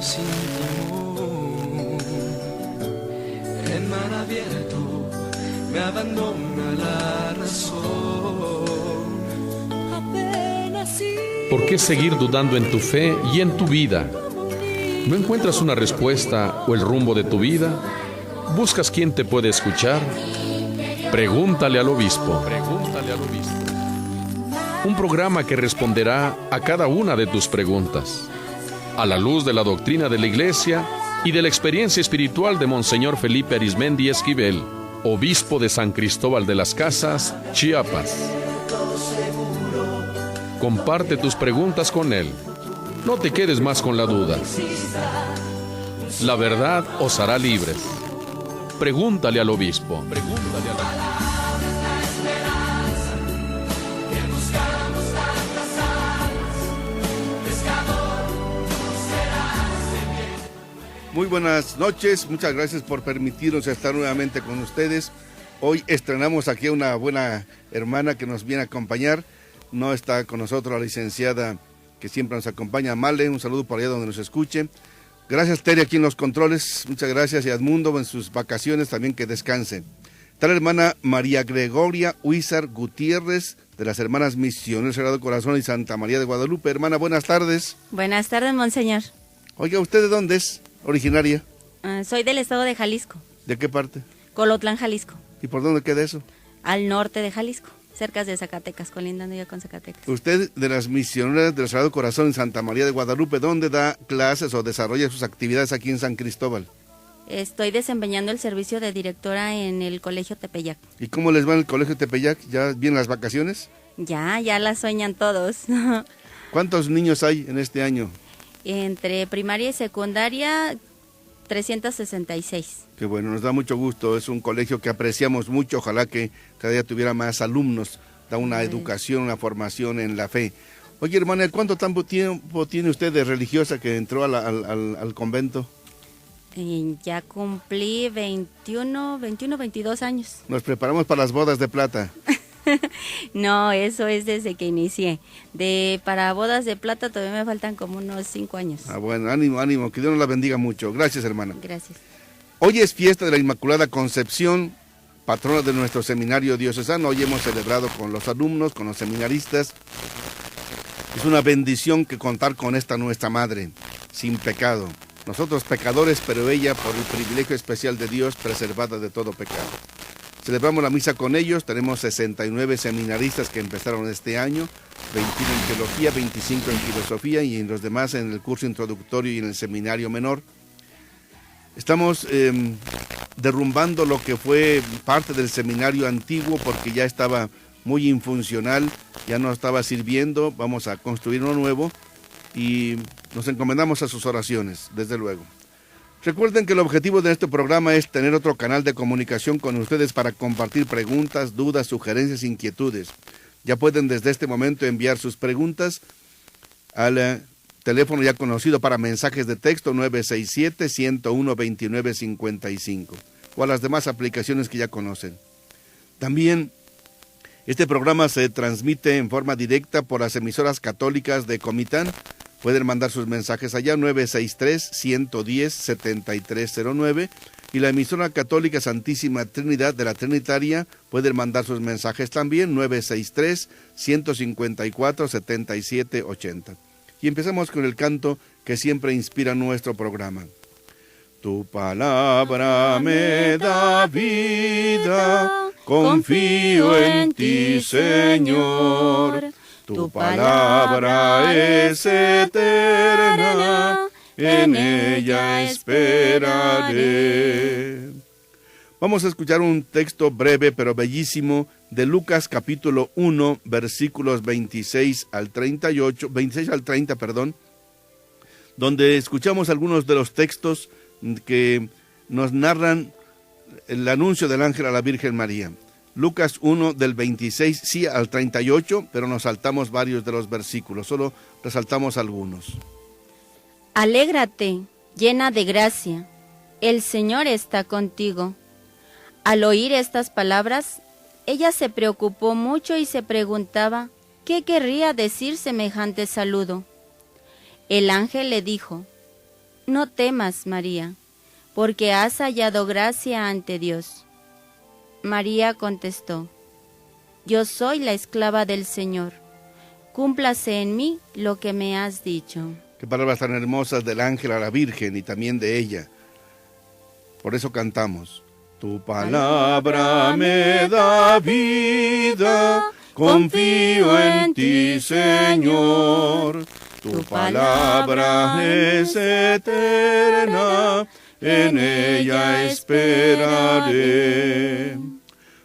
sin temor. En mar abierto me abandona la razón. ¿Por qué seguir dudando en tu fe y en tu vida? ¿No encuentras una respuesta o el rumbo de tu vida? ¿Buscas quién te puede escuchar? Pregúntale al obispo. Pregúntale al obispo. Un programa que responderá a cada una de tus preguntas, a la luz de la doctrina de la Iglesia y de la experiencia espiritual de Monseñor Felipe Arizmendi Esquivel, obispo de San Cristóbal de las Casas, Chiapas. Comparte tus preguntas con él. No te quedes más con la duda. La verdad os hará libres. Pregúntale al obispo. Pregúntale al obispo. Muy buenas noches, muchas gracias por permitirnos estar nuevamente con ustedes. Hoy estrenamos aquí a una buena hermana que nos viene a acompañar. No está con nosotros la licenciada que siempre nos acompaña, Male, un saludo por allá donde nos escuche. Gracias, Tere, aquí en los controles, muchas gracias, y Edmundo en sus vacaciones también, que descanse. Está la hermana María Gregoria Huizar Gutiérrez, de las hermanas Misioneros Sagrado Corazón y Santa María de Guadalupe. Hermana, buenas tardes. Buenas tardes, monseñor. Oiga, ¿usted de dónde es originaria? Soy del estado de Jalisco. ¿De qué parte? Colotlán, Jalisco. ¿Y por dónde queda eso? Al norte de Jalisco, cerca de Zacatecas, colindando ya con Zacatecas. Usted, de las Misioneras del Sagrado Corazón en Santa María de Guadalupe, ¿dónde da clases o desarrolla sus actividades aquí en San Cristóbal? Estoy desempeñando el servicio de directora en el Colegio Tepeyac. ¿Y cómo les va en el Colegio Tepeyac? ¿Ya vienen las vacaciones? Ya la sueñan todos. ¿Cuántos niños hay en este año? Entre primaria y secundaria, 366. Qué bueno, nos da mucho gusto, es un colegio que apreciamos mucho, ojalá que cada día tuviera más alumnos, da una educación, una formación en la fe. Oye, hermana, ¿cuánto tiempo tiene usted de religiosa que entró al convento? Ya cumplí 22 años. Nos preparamos para las bodas de plata. No, eso es desde que inicié. Para bodas de plata todavía me faltan como unos 5 años. Bueno, ánimo, que Dios nos la bendiga mucho. Gracias, hermana. Gracias. Hoy es fiesta de la Inmaculada Concepción, patrona de nuestro seminario diocesano. Hoy hemos celebrado con los alumnos, con los seminaristas. Es una bendición que contar con esta nuestra Madre, sin pecado. Nosotros pecadores, pero ella, por el privilegio especial de Dios, preservada de todo pecado. Celebramos la misa con ellos, tenemos 69 seminaristas que empezaron este año, 21 en teología, 25 en filosofía y en los demás en el curso introductorio y en el seminario menor. Estamos derrumbando lo que fue parte del seminario antiguo porque ya estaba muy infuncional, ya no estaba sirviendo, vamos a construir uno nuevo y nos encomendamos a sus oraciones, desde luego. Recuerden que el objetivo de este programa es tener otro canal de comunicación con ustedes para compartir preguntas, dudas, sugerencias, inquietudes. Ya pueden desde este momento enviar sus preguntas al teléfono ya conocido para mensajes de texto 967-101-2955 o a las demás aplicaciones que ya conocen. También este programa se transmite en forma directa por las emisoras católicas de Comitán. Pueden mandar sus mensajes allá, 963-110-7309. Y la emisora católica Santísima Trinidad de la Trinitaria pueden mandar sus mensajes también, 963-154-7780. Y empezamos con el canto que siempre inspira nuestro programa. Tu palabra me da vida, confío en ti, Señor. Tu palabra es eterna, en ella esperaré. Vamos a escuchar un texto breve pero bellísimo de Lucas capítulo 1, versículos 26 al 30, donde escuchamos algunos de los textos que nos narran el anuncio del ángel a la Virgen María. Lucas 1 del 26, sí, al 38, pero nos saltamos varios de los versículos, solo resaltamos algunos. Alégrate, llena de gracia, el Señor está contigo. Al oír estas palabras, ella se preocupó mucho y se preguntaba qué querría decir semejante saludo. El ángel le dijo: No temas, María, porque has hallado gracia ante Dios. María contestó: Yo soy la esclava del Señor. Cúmplase en mí lo que me has dicho. Qué palabras tan hermosas del ángel a la Virgen y también de ella. Por eso cantamos. Tu palabra me da vida, confío en ti, Señor. Tu palabra es eterna, en ella esperaré.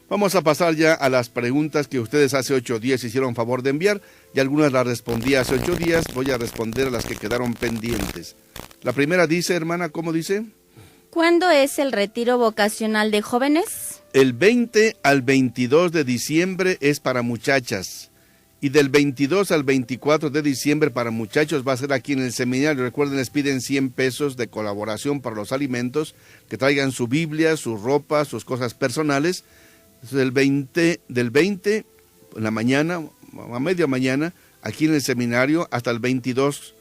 Vamos a pasar ya a las preguntas que ustedes hace 8 días hicieron favor de enviar, y algunas las respondí hace 8 días. Voy a responder a las que quedaron pendientes. La primera dice, hermana, ¿cómo dice? ¿Cuándo es el retiro vocacional de jóvenes? El 20 al 22 de diciembre es para muchachas, y del 22 al 24 de diciembre para muchachos va a ser aquí en el seminario. Recuerden, les piden 100 pesos de colaboración para los alimentos, que traigan su Biblia, su ropa, sus cosas personales. Del 20 en la mañana, a media mañana, aquí en el seminario, hasta el 22.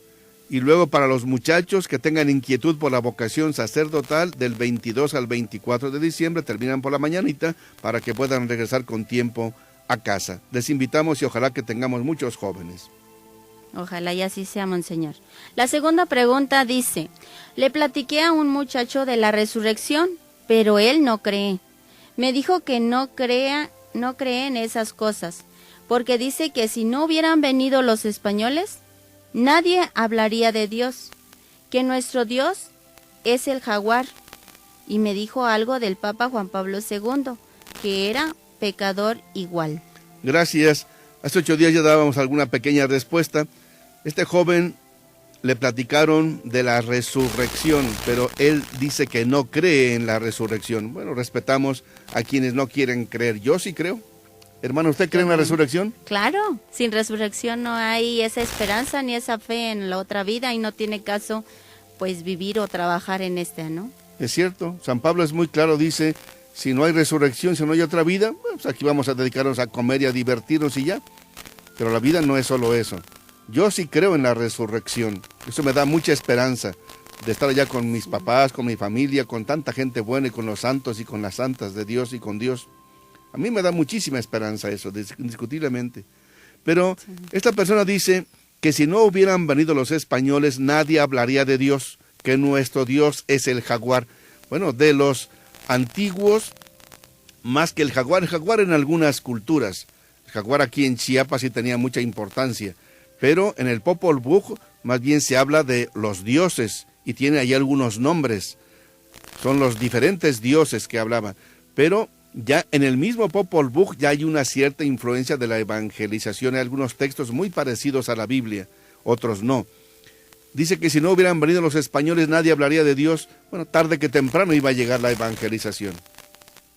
Y luego para los muchachos que tengan inquietud por la vocación sacerdotal, del 22 al 24 de diciembre, terminan por la mañanita para que puedan regresar con tiempo a casa. Les invitamos y ojalá que tengamos muchos jóvenes. Ojalá y así sea, monseñor. La segunda pregunta dice: le platiqué a un muchacho de la resurrección, pero él no cree. Me dijo que no cree en esas cosas, porque dice que si no hubieran venido los españoles, nadie hablaría de Dios, que nuestro Dios es el jaguar. Y me dijo algo del Papa Juan Pablo II, que era pecador igual. Gracias. Hace 8 días ya dábamos alguna pequeña respuesta. Este joven le platicaron de la resurrección, pero él dice que no cree en la resurrección. Bueno, respetamos a quienes no quieren creer. Yo sí creo. Hermano, ¿usted cree en la resurrección? Claro, sin resurrección no hay esa esperanza ni esa fe en la otra vida, y no tiene caso pues vivir o trabajar en esta, ¿no? Es cierto, San Pablo es muy claro, dice, si no hay resurrección, si no hay otra vida, pues aquí vamos a dedicarnos a comer y a divertirnos y ya. Pero la vida no es solo eso. Yo sí creo en la resurrección. Eso me da mucha esperanza de estar allá con mis papás, con mi familia, con tanta gente buena y con los santos y con las santas de Dios y con Dios. A mí me da muchísima esperanza eso, indiscutiblemente. Pero esta persona dice que si no hubieran venido los españoles, nadie hablaría de Dios, que nuestro Dios es el jaguar. Bueno, de los antiguos, más que el jaguar en algunas culturas. El jaguar aquí en Chiapas sí tenía mucha importancia. Pero en el Popol Vuh más bien se habla de los dioses y tiene ahí algunos nombres. Son los diferentes dioses que hablaban. Pero ya en el mismo Popol Vuh ya hay una cierta influencia de la evangelización. Hay algunos textos muy parecidos a la Biblia, otros no. Dice que si no hubieran venido los españoles nadie hablaría de Dios. Bueno, tarde que temprano iba a llegar la evangelización.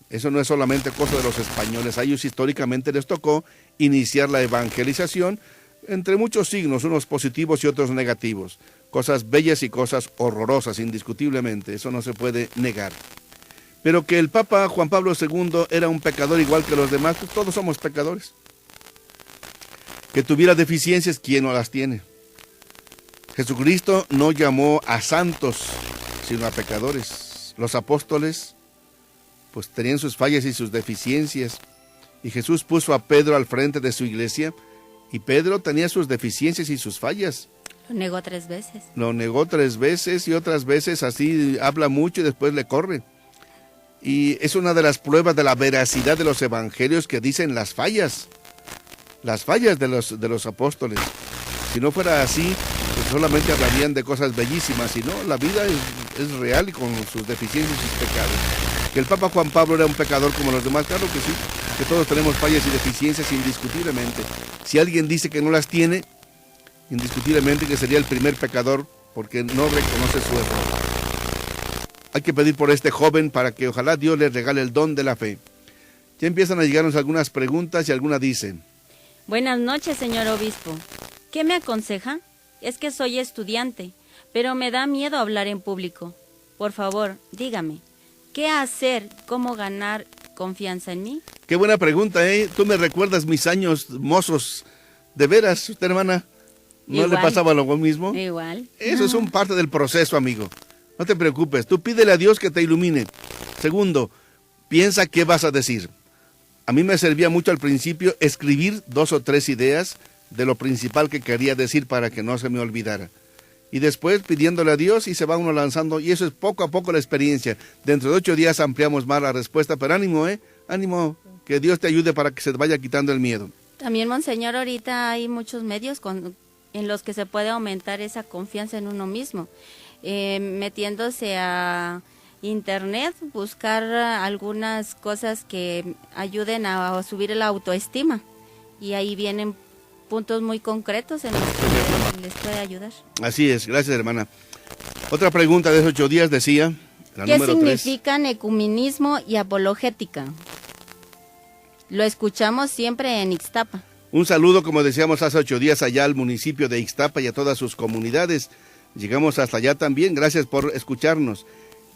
Eso no es solamente cosa de los españoles. A ellos históricamente les tocó iniciar la evangelización, entre muchos signos, unos positivos y otros negativos. Cosas bellas y cosas horrorosas, indiscutiblemente. Eso no se puede negar. Pero que el Papa Juan Pablo II era un pecador igual que los demás, pues todos somos pecadores. Que tuviera deficiencias, ¿quién no las tiene? Jesucristo no llamó a santos, sino a pecadores. Los apóstoles, pues tenían sus fallas y sus deficiencias. Y Jesús puso a Pedro al frente de su iglesia, y Pedro tenía sus deficiencias y sus fallas. Lo negó 3 veces. Lo negó 3 veces y otras veces así habla mucho y después le corre. Y es una de las pruebas de la veracidad de los evangelios que dicen las fallas de los apóstoles. Si no fuera así, pues solamente hablarían de cosas bellísimas, y no, la vida es real y con sus deficiencias y sus pecados. Que el Papa Juan Pablo era un pecador como los demás, claro que sí, que todos tenemos fallas y deficiencias indiscutiblemente. Si alguien dice que no las tiene, indiscutiblemente que sería el primer pecador, porque no reconoce su error. Hay que pedir por este joven para que ojalá Dios le regale el don de la fe. Ya empiezan a llegarnos algunas preguntas y alguna dice: Buenas noches, señor obispo. ¿Qué me aconseja? Es que soy estudiante, pero me da miedo hablar en público. Por favor, dígame, ¿qué hacer? ¿Cómo ganar confianza en mí? Qué buena pregunta, ¿eh? Tú me recuerdas mis años mozos. De veras, usted, hermana, ¿No Igual. le pasaba lo mismo? Igual. Eso es un parte del proceso, amigo. No te preocupes, tú pídele a Dios que te ilumine. Segundo, piensa qué vas a decir. A mí me servía mucho al principio escribir 2 o 3 ideas de lo principal que quería decir para que no se me olvidara. Y después pidiéndole a Dios y se va uno lanzando, y eso es poco a poco la experiencia. Dentro de 8 días ampliamos más la respuesta, pero ánimo, ánimo, que Dios te ayude para que se te vaya quitando el miedo. También, Monseñor, ahorita hay muchos medios en los que se puede aumentar esa confianza en uno mismo. Metiéndose a internet, buscar algunas cosas que ayuden a subir la autoestima. Y ahí vienen puntos muy concretos en los que les puede ayudar. Así es, gracias hermana. Otra pregunta de esos 8 días decía, la ¿Qué número 3. significan ecumenismo y apologética? Lo escuchamos siempre en Ixtapa. Un saludo, como decíamos hace 8 días, allá al municipio de Ixtapa y a todas sus comunidades. Llegamos hasta allá también, gracias por escucharnos.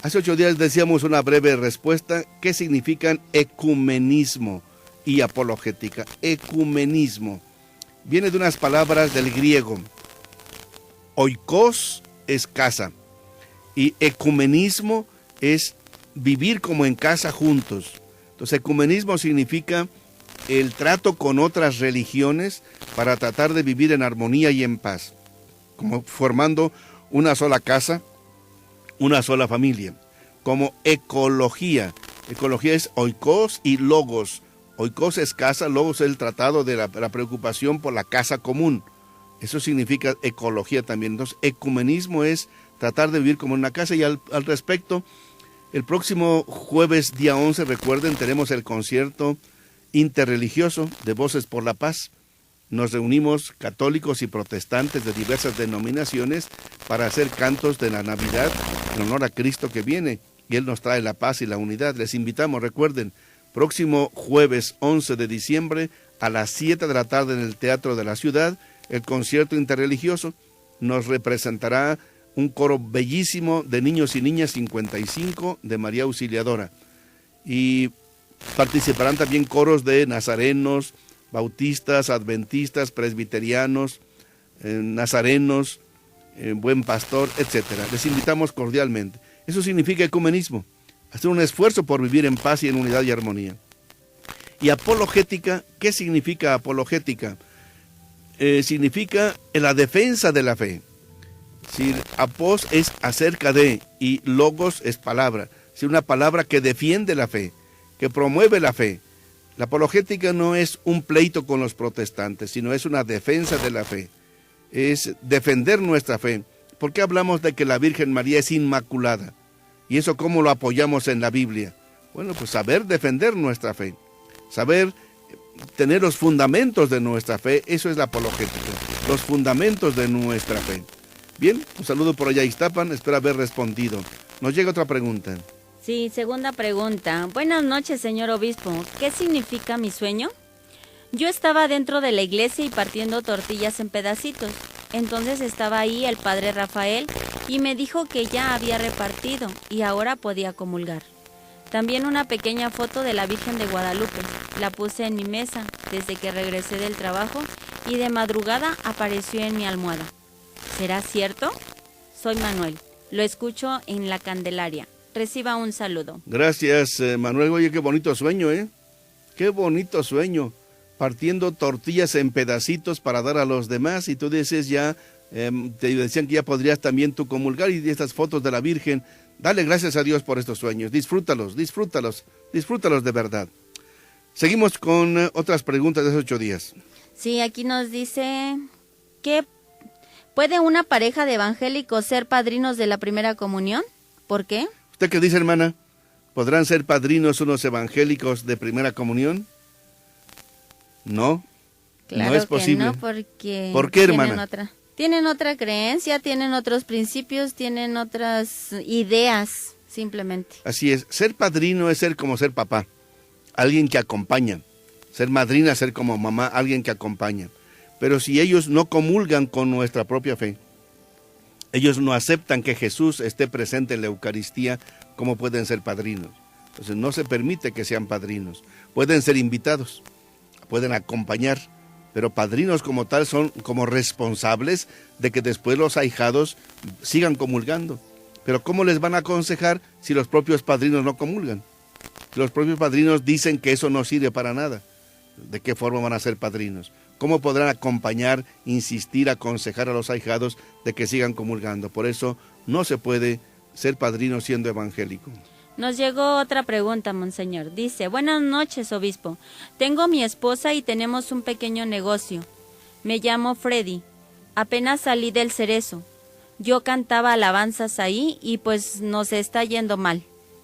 Hace 8 días decíamos una breve respuesta. ¿Qué significan ecumenismo y apologética? Ecumenismo viene de unas palabras del griego. Oikos es casa y ecumenismo es vivir como en casa juntos. Entonces, ecumenismo significa el trato con otras religiones para tratar de vivir en armonía y en paz, como formando una sola casa, una sola familia. Como ecología, ecología es oikos y logos. Oikos es casa, logos es el tratado de la preocupación por la casa común. Eso significa ecología también. Entonces, ecumenismo es tratar de vivir como en una casa. Y al respecto, el próximo jueves, día 11, recuerden, tenemos el concierto interreligioso de Voces por la Paz. Nos reunimos católicos y protestantes de diversas denominaciones para hacer cantos de la Navidad en honor a Cristo que viene. Y Él nos trae la paz y la unidad. Les invitamos, recuerden, próximo jueves 11 de diciembre a las 7 de la tarde en el Teatro de la Ciudad, el concierto interreligioso. Nos representará un coro bellísimo de niños y niñas 55 de María Auxiliadora. Y participarán también coros de nazarenos, bautistas, adventistas, presbiterianos, nazarenos, buen pastor, etcétera. Les invitamos cordialmente. Eso significa ecumenismo, hacer un esfuerzo por vivir en paz y en unidad y armonía. Y apologética, ¿qué significa apologética? Significa la defensa de la fe. Si apos es acerca de y logos es palabra, si una palabra que defiende la fe, que promueve la fe. La apologética no es un pleito con los protestantes, sino es una defensa de la fe. Es defender nuestra fe. ¿Por qué hablamos de que la Virgen María es inmaculada? ¿Y eso cómo lo apoyamos en la Biblia? Bueno, pues saber defender nuestra fe, saber tener los fundamentos de nuestra fe, eso es la apologética, los fundamentos de nuestra fe. Bien, un saludo por allá a Ixtapan, espero haber respondido. Nos llega otra pregunta. Sí, segunda pregunta. Buenas noches, señor obispo. ¿Qué significa mi sueño? Yo estaba dentro de la iglesia y partiendo tortillas en pedacitos. Entonces estaba ahí el padre Rafael y me dijo que ya había repartido y ahora podía comulgar. También una pequeña foto de la Virgen de Guadalupe. La puse en mi mesa desde que regresé del trabajo y de madrugada apareció en mi almohada. ¿Será cierto? Soy Manuel. Lo escucho en la Candelaria. Reciba un saludo. Gracias, Manuel. Oye, qué bonito sueño, ¿eh? Qué bonito sueño. Partiendo tortillas en pedacitos para dar a los demás. Y tú dices ya, te decían que ya podrías también tú comulgar y estas fotos de la Virgen. Dale gracias a Dios por estos sueños. Disfrútalos, disfrútalos, disfrútalos de verdad. Seguimos con otras preguntas de esos 8 días. Sí, aquí nos dice que ¿puede una pareja de evangélicos ser padrinos de la primera comunión? ¿Por qué? ¿Usted qué dice, hermana? ¿Podrán ser padrinos unos evangélicos de primera comunión? No, Claro no es posible. Que no, porque ¿Por qué, hermana? Tienen otra creencia, tienen otros principios, tienen otras ideas, simplemente. Así es, ser padrino es ser como ser papá, alguien que acompaña. Ser madrina, ser como mamá, alguien que acompaña. Pero si ellos no comulgan con nuestra propia fe, ellos no aceptan que Jesús esté presente en la Eucaristía, ¿cómo pueden ser padrinos? Entonces no se permite que sean padrinos. Pueden ser invitados, pueden acompañar, pero padrinos como tal son como responsables de que después los ahijados sigan comulgando. Pero ¿cómo les van a aconsejar si los propios padrinos no comulgan? Si los propios padrinos dicen que eso no sirve para nada, ¿de qué forma van a ser padrinos? ¿Cómo podrán acompañar, insistir, aconsejar a los ahijados de que sigan comulgando? Por eso no se puede ser padrino siendo evangélico. Nos llegó otra pregunta, monseñor. Dice, buenas noches, obispo. Tengo mi esposa y tenemos un pequeño negocio. Me llamo Freddy. Apenas salí del Cerezo. Yo cantaba alabanzas ahí y pues nos está yendo mal.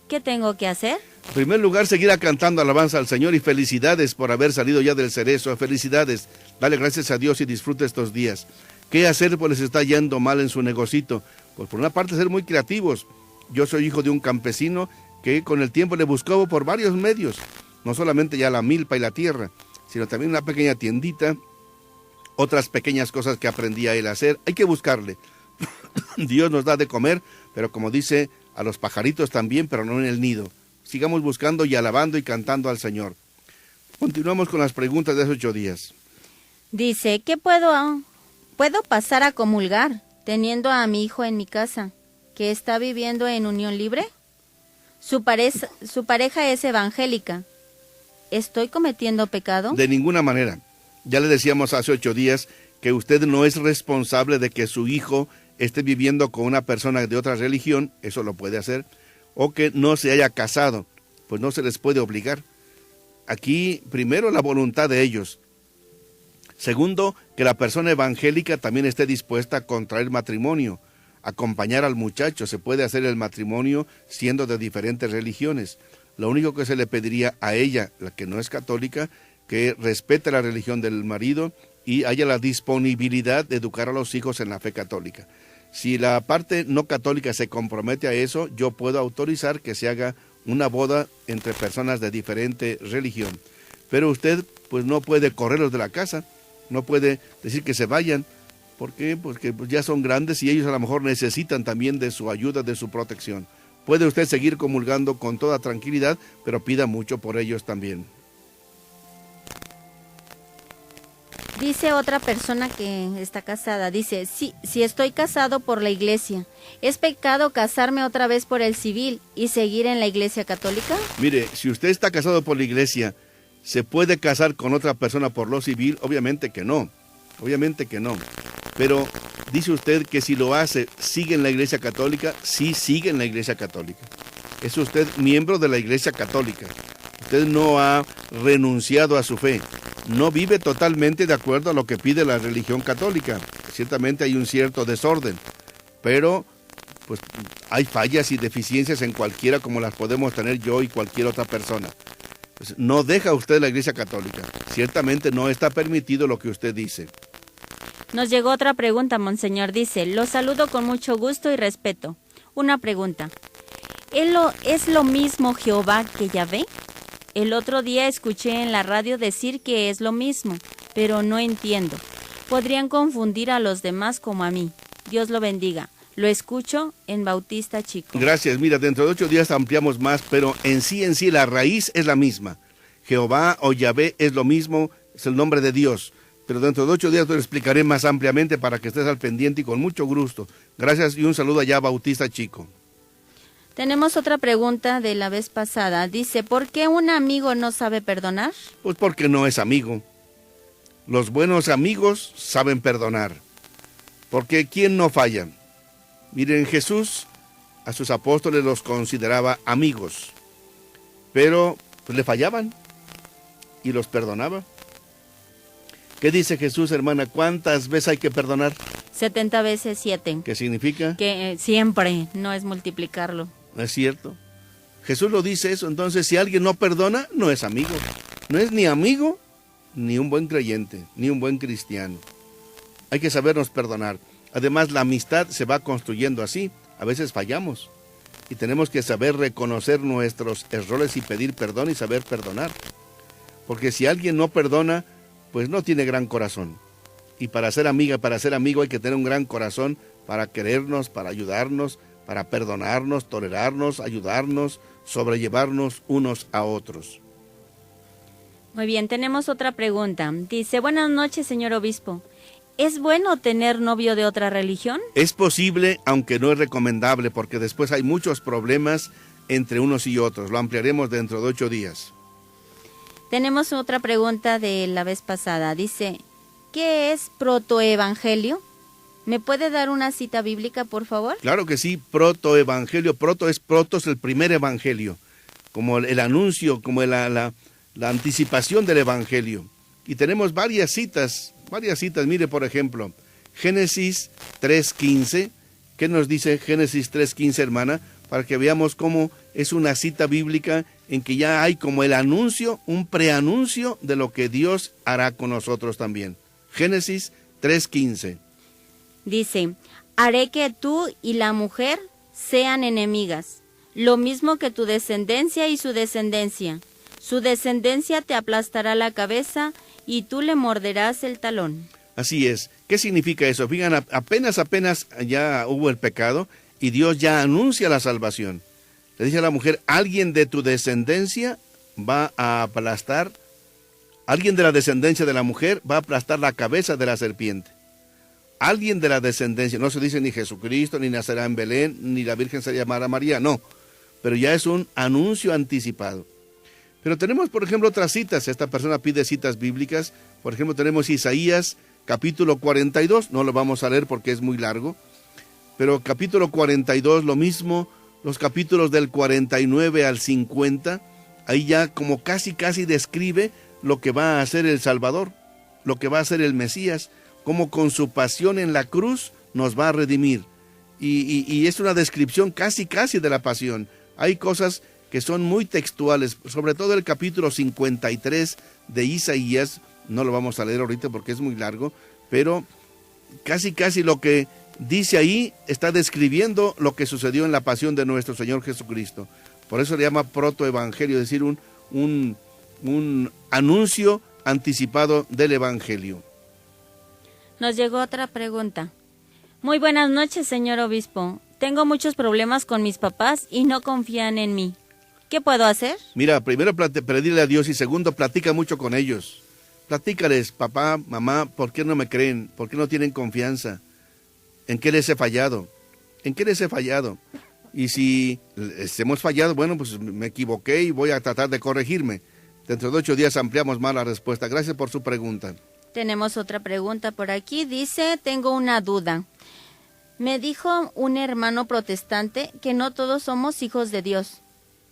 ¿Qué tengo que hacer? En primer lugar, seguirá cantando alabanza al Señor y felicidades por haber salido ya del Cerezo. Felicidades. Dale gracias a Dios y disfruta estos días. ¿Qué hacer pues les está yendo mal en su negocito? Pues por una parte ser muy creativos. Yo soy hijo de un campesino que con el tiempo le buscó por varios medios. No solamente ya la milpa y la tierra, sino también una pequeña tiendita, otras pequeñas cosas que aprendí a él a hacer. Hay que buscarle. Dios nos da de comer, pero como dice, a los pajaritos también, pero no en el nido. Sigamos buscando y alabando y cantando al Señor. Continuamos con las preguntas de hace 8 días. Dice, ¿qué puedo pasar a comulgar teniendo a mi hijo en mi casa, que está viviendo en unión libre? Su pareja es evangélica. ¿Estoy cometiendo pecado? De ninguna manera. Ya le decíamos hace 8 días que usted no es responsable de que su hijo esté viviendo con una persona de otra religión, eso lo puede hacer, o que no se haya casado, pues no se les puede obligar. Aquí, primero, la voluntad de ellos. Segundo, que la persona evangélica también esté dispuesta a contraer matrimonio, acompañar al muchacho. Se puede hacer el matrimonio siendo de diferentes religiones. Lo único que se le pediría a ella, la que no es católica, que respete la religión del marido y haya la disponibilidad de educar a los hijos en la fe católica. Si la parte no católica se compromete a eso, yo puedo autorizar que se haga una boda entre personas de diferente religión. Pero usted pues no puede correrlos de la casa, no puede decir que se vayan. ¿Por qué? Porque pues ya son grandes y ellos a lo mejor necesitan también de su ayuda, de su protección. Puede usted seguir comulgando con toda tranquilidad, pero pida mucho por ellos también. Dice otra persona que está casada, dice, si estoy casado por la iglesia, ¿es pecado casarme otra vez por el civil y seguir en la iglesia católica? Mire, si usted está casado por la iglesia, ¿se puede casar con otra persona por lo civil? Obviamente que no, pero dice usted que si lo hace, ¿sigue en la iglesia católica? Sí, sigue en la iglesia católica. Es usted miembro de la iglesia católica. Usted no ha renunciado a su fe. No vive totalmente de acuerdo a lo que pide la religión católica. Ciertamente hay un cierto desorden, pero pues hay fallas y deficiencias en cualquiera como las podemos tener yo y cualquier otra persona. Pues, no deja usted la iglesia católica. Ciertamente no está permitido lo que usted dice. Nos llegó otra pregunta, monseñor. Dice, lo saludo con mucho gusto y respeto. Una pregunta. ¿Es lo mismo Jehová que Yahvé? El otro día escuché en la radio decir que es lo mismo, pero no entiendo. Podrían confundir a los demás como a mí. Dios lo bendiga. Lo escucho en Bautista Chico. Gracias. Mira, dentro de 8 días ampliamos más, pero en sí la raíz es la misma. Jehová o Yahvé es lo mismo, es el nombre de Dios. Pero dentro de 8 días te lo explicaré más ampliamente para que estés al pendiente y con mucho gusto. Gracias y un saludo allá a Bautista Chico. Tenemos otra pregunta de la vez pasada. Dice, ¿por qué un amigo no sabe perdonar? Pues porque no es amigo. Los buenos amigos saben perdonar. Porque ¿quién no falla? Miren, Jesús a sus apóstoles los consideraba amigos, pero pues le fallaban y los perdonaba. ¿Qué dice Jesús, hermana? ¿Cuántas veces hay que perdonar? 70 veces 7. ¿Qué significa? Que siempre, no es multiplicarlo. ¿No es cierto? Jesús lo dice eso. Entonces, si alguien no perdona, no es amigo. No es ni amigo, ni un buen creyente, ni un buen cristiano. Hay que sabernos perdonar. Además, la amistad se va construyendo así. A veces fallamos. Y tenemos que saber reconocer nuestros errores y pedir perdón y saber perdonar. Porque si alguien no perdona, pues no tiene gran corazón. Y para ser amiga, para ser amigo hay que tener un gran corazón para querernos, para ayudarnos, para perdonarnos, tolerarnos, ayudarnos, sobrellevarnos unos a otros. Muy bien, tenemos otra pregunta. Dice, buenas noches, señor obispo. ¿Es bueno tener novio de otra religión? Es posible, aunque no es recomendable, porque después hay muchos problemas entre unos y otros. Lo ampliaremos dentro de 8 días. Tenemos otra pregunta de la vez pasada. Dice, ¿qué es protoevangelio? ¿Me puede dar una cita bíblica, por favor? Claro que sí, protoevangelio. Protos es el primer evangelio, como el anuncio, como la anticipación del evangelio. Y tenemos varias citas. Mire, por ejemplo, Génesis 3:15. ¿Qué nos dice Génesis 3:15, hermana? Para que veamos cómo es una cita bíblica en que ya hay como el anuncio, un preanuncio de lo que Dios hará con nosotros también. Génesis 3:15. Dice, haré que tú y la mujer sean enemigas, lo mismo que tu descendencia y su descendencia. Su descendencia te aplastará la cabeza y tú le morderás el talón. Así es. ¿Qué significa eso? Fíjense, apenas ya hubo el pecado y Dios ya anuncia la salvación. Le dice a la mujer, alguien de tu descendencia va a aplastar, alguien de la descendencia de la mujer va a aplastar la cabeza de la serpiente. Alguien de la descendencia, no se dice ni Jesucristo, ni nacerá en Belén, ni la Virgen se llamará María, no. Pero ya es un anuncio anticipado. Pero tenemos, por ejemplo, otras citas. Esta persona pide citas bíblicas. Por ejemplo, tenemos Isaías, capítulo 42. No lo vamos a leer porque es muy largo. Pero capítulo 42, lo mismo. Los capítulos del 49 al 50. Ahí ya como casi describe lo que va a hacer el Salvador. Lo que va a hacer el Mesías. Cómo con su pasión en la cruz nos va a redimir. Y es una descripción casi de la pasión. Hay cosas que son muy textuales, sobre todo el capítulo 53 de Isaías, no lo vamos a leer ahorita porque es muy largo, pero casi lo que dice ahí está describiendo lo que sucedió en la pasión de nuestro Señor Jesucristo. Por eso le llama protoevangelio, es decir, un anuncio anticipado del evangelio. Nos llegó otra pregunta. Muy buenas noches, señor obispo. Tengo muchos problemas con mis papás y no confían en mí. ¿Qué puedo hacer? Mira, primero pedirle a Dios y segundo, platica mucho con ellos. Platícales, papá, mamá, ¿por qué no me creen? ¿Por qué no tienen confianza? ¿En qué les he fallado? ¿En qué les he fallado? Y si hemos fallado, bueno, pues me equivoqué y voy a tratar de corregirme. Dentro de 8 días ampliamos más la respuesta. Gracias por su pregunta. Tenemos otra pregunta por aquí. Dice, tengo una duda. Me dijo un hermano protestante que no todos somos hijos de Dios,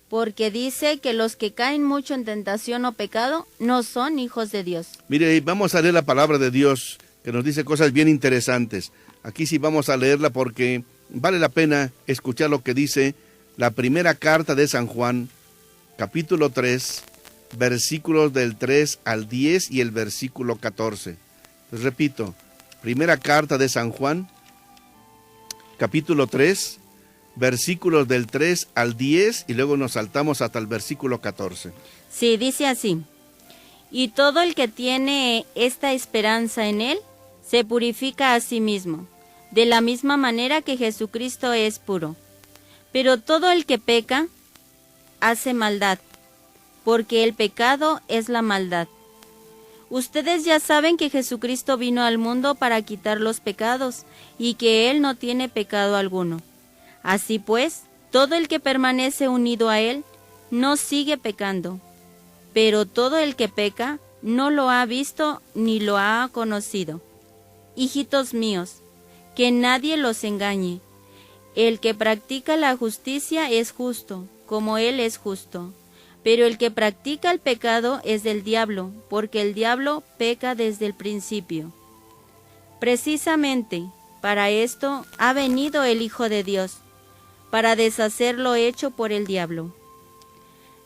porque dice que los que caen mucho en tentación o pecado no son hijos de Dios. Mire, vamos a leer la palabra de Dios, que nos dice cosas bien interesantes. Aquí sí vamos a leerla porque vale la pena escuchar lo que dice la primera carta de San Juan, capítulo 3, versículos del 3 al 10 y el versículo 14. Les repito, primera carta de San Juan, capítulo 3, versículos del 3 al 10 y luego nos saltamos hasta el versículo 14. Sí, dice así. Y todo el que tiene esta esperanza en él, se purifica a sí mismo, de la misma manera que Jesucristo es puro. Pero todo el que peca, hace maldad, porque el pecado es la maldad. Ustedes ya saben que Jesucristo vino al mundo para quitar los pecados, y que Él no tiene pecado alguno. Así pues, todo el que permanece unido a Él, no sigue pecando. Pero todo el que peca, no lo ha visto ni lo ha conocido. Hijitos míos, que nadie los engañe. El que practica la justicia es justo, como Él es justo. Pero el que practica el pecado es del diablo, porque el diablo peca desde el principio. Precisamente, para esto ha venido el Hijo de Dios, para deshacer lo hecho por el diablo.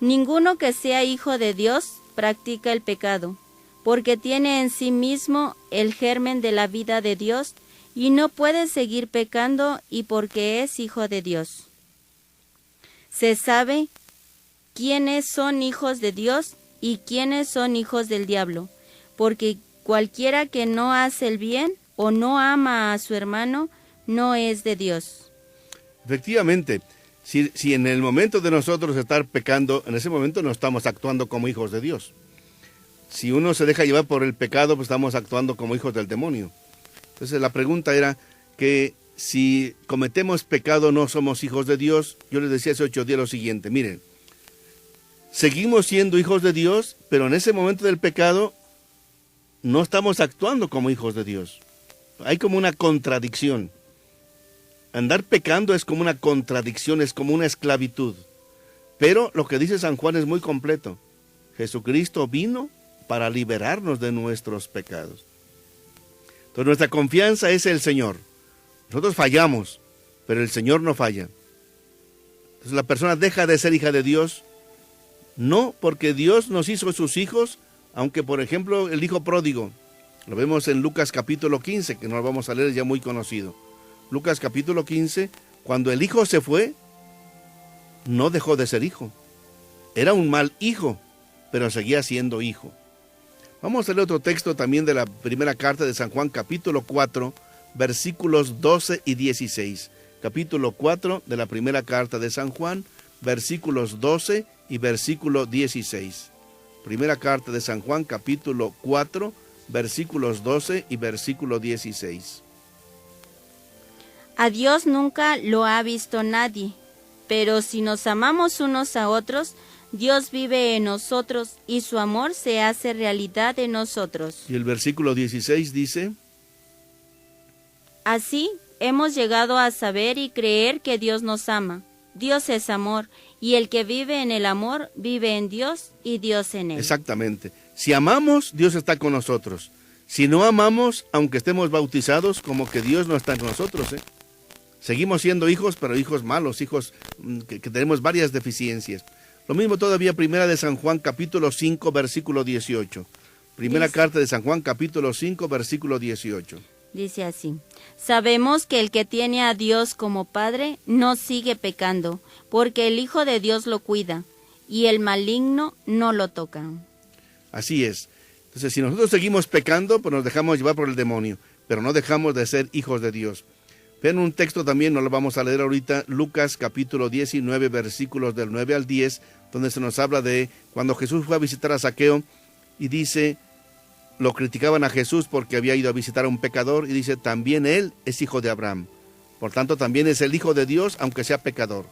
Ninguno que sea hijo de Dios practica el pecado, porque tiene en sí mismo el germen de la vida de Dios, y no puede seguir pecando y porque es hijo de Dios. Se sabe quiénes son hijos de Dios y quiénes son hijos del diablo, porque cualquiera que no hace el bien o no ama a su hermano, no es de Dios. Efectivamente, si en el momento de nosotros estar pecando, en ese momento no estamos actuando como hijos de Dios. Si uno se deja llevar por el pecado, pues estamos actuando como hijos del demonio. Entonces la pregunta era que si cometemos pecado no somos hijos de Dios. Yo les decía hace 8 días lo siguiente, miren, seguimos siendo hijos de Dios, pero en ese momento del pecado no estamos actuando como hijos de Dios. Hay como una contradicción. Andar pecando es como una contradicción, es como una esclavitud. Pero lo que dice San Juan es muy completo. Jesucristo vino para liberarnos de nuestros pecados. Entonces nuestra confianza es el Señor. Nosotros fallamos, pero el Señor no falla. Entonces la persona deja de ser hija de Dios, no porque Dios nos hizo sus hijos, aunque por ejemplo el hijo pródigo, lo vemos en Lucas capítulo 15, que no lo vamos a leer, ya muy conocido. Lucas capítulo 15, cuando el hijo se fue, no dejó de ser hijo. Era un mal hijo, pero seguía siendo hijo. Vamos a leer otro texto también de la primera carta de San Juan, capítulo 4, versículos 12 y 16. Capítulo 4 de la primera carta de San Juan, versículos 12 y versículo 16. Primera carta de San Juan, capítulo 4, versículos 12 y versículo 16. A Dios nunca lo ha visto nadie, pero si nos amamos unos a otros, Dios vive en nosotros y su amor se hace realidad en nosotros. Y el versículo 16 dice: Así hemos llegado a saber y creer que Dios nos ama. Dios es amor, y el que vive en el amor vive en Dios y Dios en él. Exactamente. Si amamos, Dios está con nosotros. Si no amamos, aunque estemos bautizados, como que Dios no está en nosotros, ¿eh? Seguimos siendo hijos, pero hijos malos, hijos que tenemos varias deficiencias. Lo mismo todavía primera de San Juan, capítulo 5, versículo 18. Primera carta de San Juan, capítulo 5, versículo 18. Dice así: Sabemos que el que tiene a Dios como Padre no sigue pecando, porque el Hijo de Dios lo cuida, y el maligno no lo toca. Así es. Entonces, si nosotros seguimos pecando, pues nos dejamos llevar por el demonio, pero no dejamos de ser hijos de Dios. Vean un texto también, no lo vamos a leer ahorita, Lucas capítulo 19, versículos del 9 al 10, donde se nos habla de cuando Jesús fue a visitar a Zaqueo, y dice, lo criticaban a Jesús porque había ido a visitar a un pecador, y dice, también él es hijo de Abraham. Por tanto, también es el hijo de Dios, aunque sea pecador.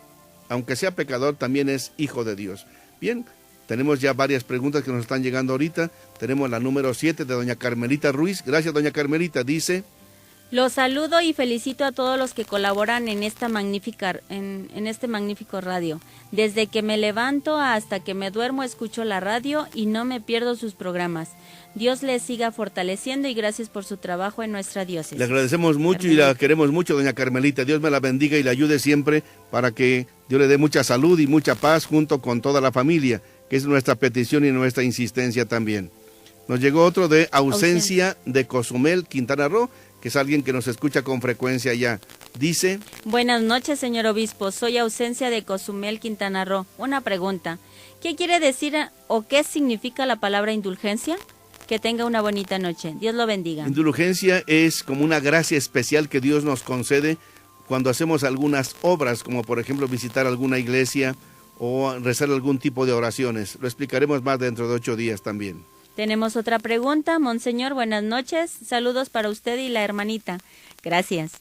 Aunque sea pecador, también es hijo de Dios. Bien, tenemos ya varias preguntas que nos están llegando ahorita. Tenemos la número 7 de doña Carmelita Ruiz. Gracias, doña Carmelita. Dice: Los saludo y felicito a todos los que colaboran en esta magnífica, en este magnífico radio. Desde que me levanto hasta que me duermo escucho la radio y no me pierdo sus programas. Dios les siga fortaleciendo y gracias por su trabajo en nuestra diócesis. Le agradecemos mucho Carmelita. Y la queremos mucho, doña Carmelita. Dios me la bendiga y la ayude siempre para que Dios le dé mucha salud y mucha paz junto con toda la familia, que es nuestra petición y nuestra insistencia también. Nos llegó otro de Ausencia de Cozumel, Quintana Roo, que es alguien que nos escucha con frecuencia ya. Dice: Buenas noches, señor obispo. Soy Ausencia de Cozumel, Quintana Roo. Una pregunta. ¿Qué quiere decir o qué significa la palabra indulgencia? Que tenga una bonita noche. Dios lo bendiga. Indulgencia es como una gracia especial que Dios nos concede cuando hacemos algunas obras, como por ejemplo visitar alguna iglesia o rezar algún tipo de oraciones. Lo explicaremos más dentro de 8 días también. Tenemos otra pregunta. Monseñor, buenas noches. Saludos para usted y la hermanita. Gracias.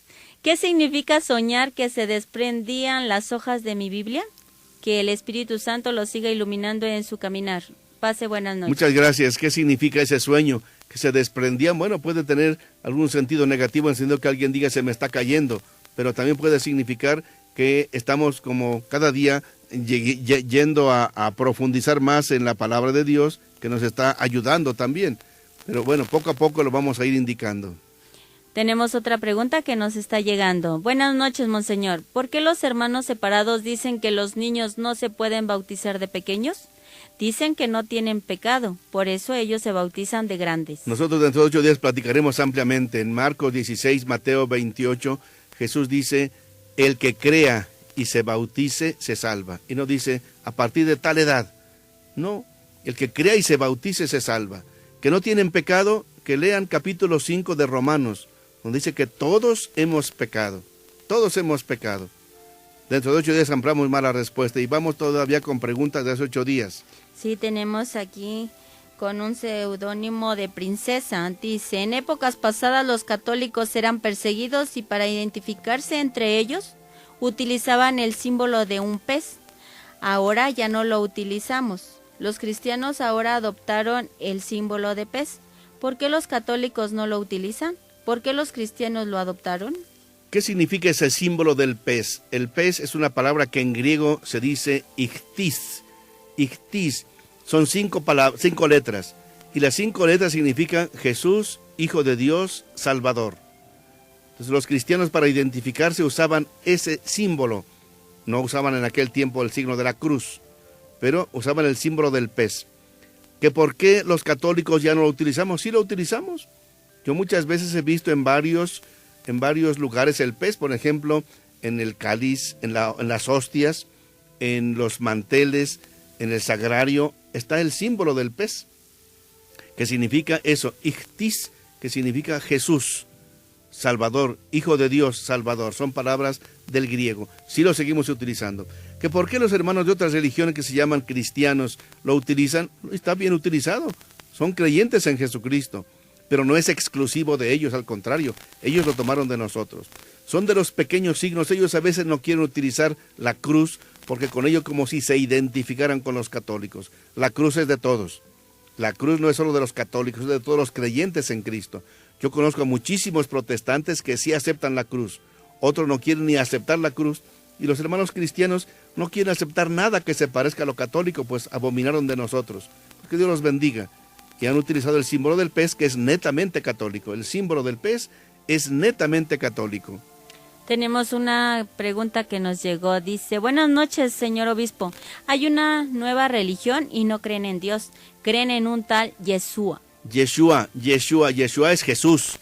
¿Qué significa soñar que se desprendían las hojas de mi Biblia? Que el Espíritu Santo lo siga iluminando en su caminar. Pase buenas noches. Muchas gracias. ¿Qué significa ese sueño? Que se desprendían. Bueno, puede tener algún sentido negativo, en el sentido que alguien diga se me está cayendo, pero también puede significar que estamos como cada día yendo a profundizar más en la palabra de Dios, que nos está ayudando también. Pero bueno, poco a poco lo vamos a ir indicando. Tenemos otra pregunta que nos está llegando. Buenas noches, monseñor. ¿Por qué los hermanos separados dicen que los niños no se pueden bautizar de pequeños? Dicen que no tienen pecado, por eso ellos se bautizan de grandes. Nosotros dentro de 8 días platicaremos ampliamente. En Marcos 16, Mateo 28, Jesús dice, el que crea y se bautice se salva. Y no dice, a partir de tal edad. No, el que crea y se bautice se salva. Que no tienen pecado, que lean capítulo 5 de Romanos, donde dice que todos hemos pecado. Todos hemos pecado. Dentro de 8 días ampliamos más la respuesta y vamos todavía con preguntas de hace 8 días. Sí, tenemos aquí con un seudónimo de princesa. Dice, en épocas pasadas los católicos eran perseguidos y para identificarse entre ellos utilizaban el símbolo de un pez. Ahora ya no lo utilizamos. Los cristianos ahora adoptaron el símbolo de pez. ¿Por qué los católicos no lo utilizan? ¿Por qué los cristianos lo adoptaron? ¿Qué significa ese símbolo del pez? El pez es una palabra que en griego se dice ichthys. Ichthys. Son 5 letras. Y las 5 letras significan Jesús, Hijo de Dios, Salvador. Entonces los cristianos para identificarse usaban ese símbolo. No usaban en aquel tiempo el signo de la cruz, pero usaban el símbolo del pez. ¿Que por qué los católicos ya no lo utilizamos? Sí lo utilizamos. Yo muchas veces he visto en varios lugares el pez, por ejemplo, en el cáliz, en las hostias, en los manteles, en el sagrario, está el símbolo del pez, que significa eso, ichthys, que significa Jesús, Salvador, Hijo de Dios, Salvador. Son palabras del griego. Sí lo seguimos utilizando. ¿Que por qué los hermanos de otras religiones que se llaman cristianos lo utilizan? Está bien utilizado. Son creyentes en Jesucristo, pero no es exclusivo de ellos, al contrario, ellos lo tomaron de nosotros. Son de los pequeños signos. Ellos a veces no quieren utilizar la cruz, porque con ello como si se identificaran con los católicos. La cruz es de todos. La cruz no es solo de los católicos, es de todos los creyentes en Cristo. Yo conozco a muchísimos protestantes que sí aceptan la cruz. Otros no quieren ni aceptar la cruz. Y los hermanos cristianos no quieren aceptar nada que se parezca a lo católico, pues abominaron de nosotros. Que Dios los bendiga. Y han utilizado el símbolo del pez, que es netamente católico. El símbolo del pez es netamente católico. Tenemos una pregunta que nos llegó. Dice, buenas noches, señor obispo. Hay una nueva religión y no creen en Dios. Creen en un tal Yeshua. Yeshua es Jesús.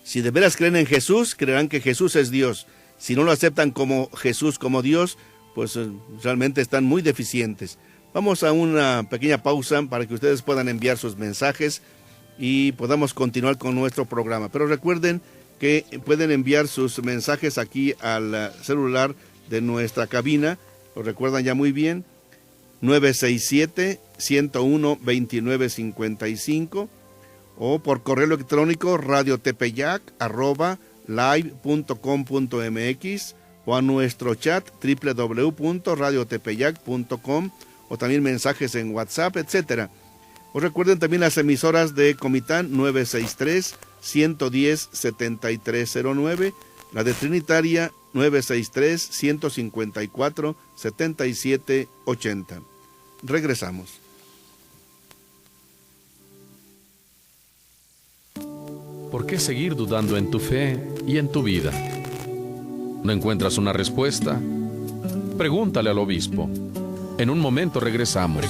Si de veras creen en Jesús, creerán que Jesús es Dios. Si no lo aceptan como Jesús, como Dios, pues realmente están muy deficientes. Vamos a una pequeña pausa para que ustedes puedan enviar sus mensajes y podamos continuar con nuestro programa. Pero recuerden que pueden enviar sus mensajes aquí al celular de nuestra cabina. Lo recuerdan ya muy bien. 967-101-2955 o por correo electrónico radiotepeyac@live.com.mx o a nuestro chat www.radiotepeyac.com o también mensajes en WhatsApp, etcétera. O recuerden también las emisoras de Comitán 963-110-7309, la de Trinitaria 963-154-7780. Regresamos. ¿Por qué seguir dudando en tu fe y en tu vida? ¿No encuentras una respuesta? Pregúntale al obispo. En un momento regresamos.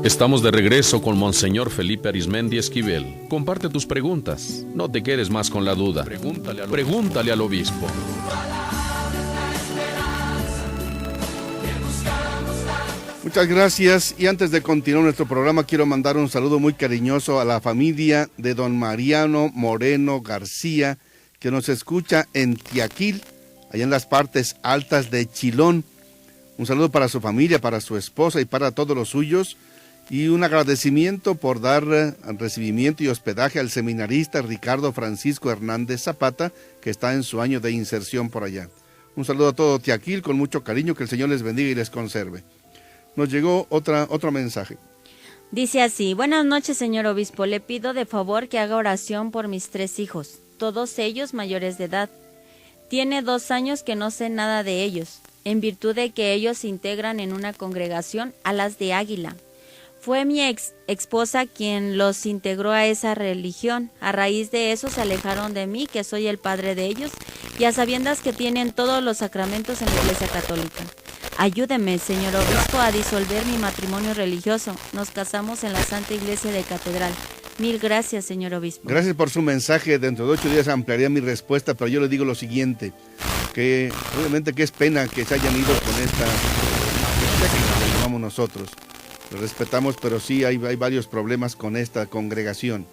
Estamos de regreso con Monseñor Felipe Arizmendi Esquivel. Comparte tus preguntas. No te quedes más con la duda. Pregúntale al obispo. Muchas gracias. Y antes de continuar nuestro programa, quiero mandar un saludo muy cariñoso a la familia de don Mariano Moreno García, que nos escucha en Tiaquil, allá en las partes altas de Chilón. Un saludo para su familia, para su esposa y para todos los suyos. Y un agradecimiento por dar recibimiento y hospedaje al seminarista Ricardo Francisco Hernández Zapata, que está en su año de inserción por allá. Un saludo a todo Tiaquil, con mucho cariño, que el Señor les bendiga y les conserve. Nos llegó otro mensaje. Dice así: buenas noches, señor obispo, le pido de favor que haga oración por mis 3 hijos, todos ellos mayores de edad. Tiene 2 años que no sé nada de ellos, en virtud de que ellos se integran en una congregación Alas de Águila. Fue mi esposa quien los integró a esa religión. A raíz de eso se alejaron de mí, que soy el padre de ellos, y a sabiendas que tienen todos los sacramentos en la Iglesia Católica. Ayúdeme, señor obispo, a disolver mi matrimonio religioso. Nos casamos en la Santa Iglesia de Catedral. Mil gracias, señor obispo. Gracias por su mensaje. Dentro de 8 días ampliaría mi respuesta, pero yo le digo lo siguiente, que obviamente que es pena que se hayan ido con esta que llamamos nosotros. Lo respetamos, pero sí hay varios problemas con esta congregación.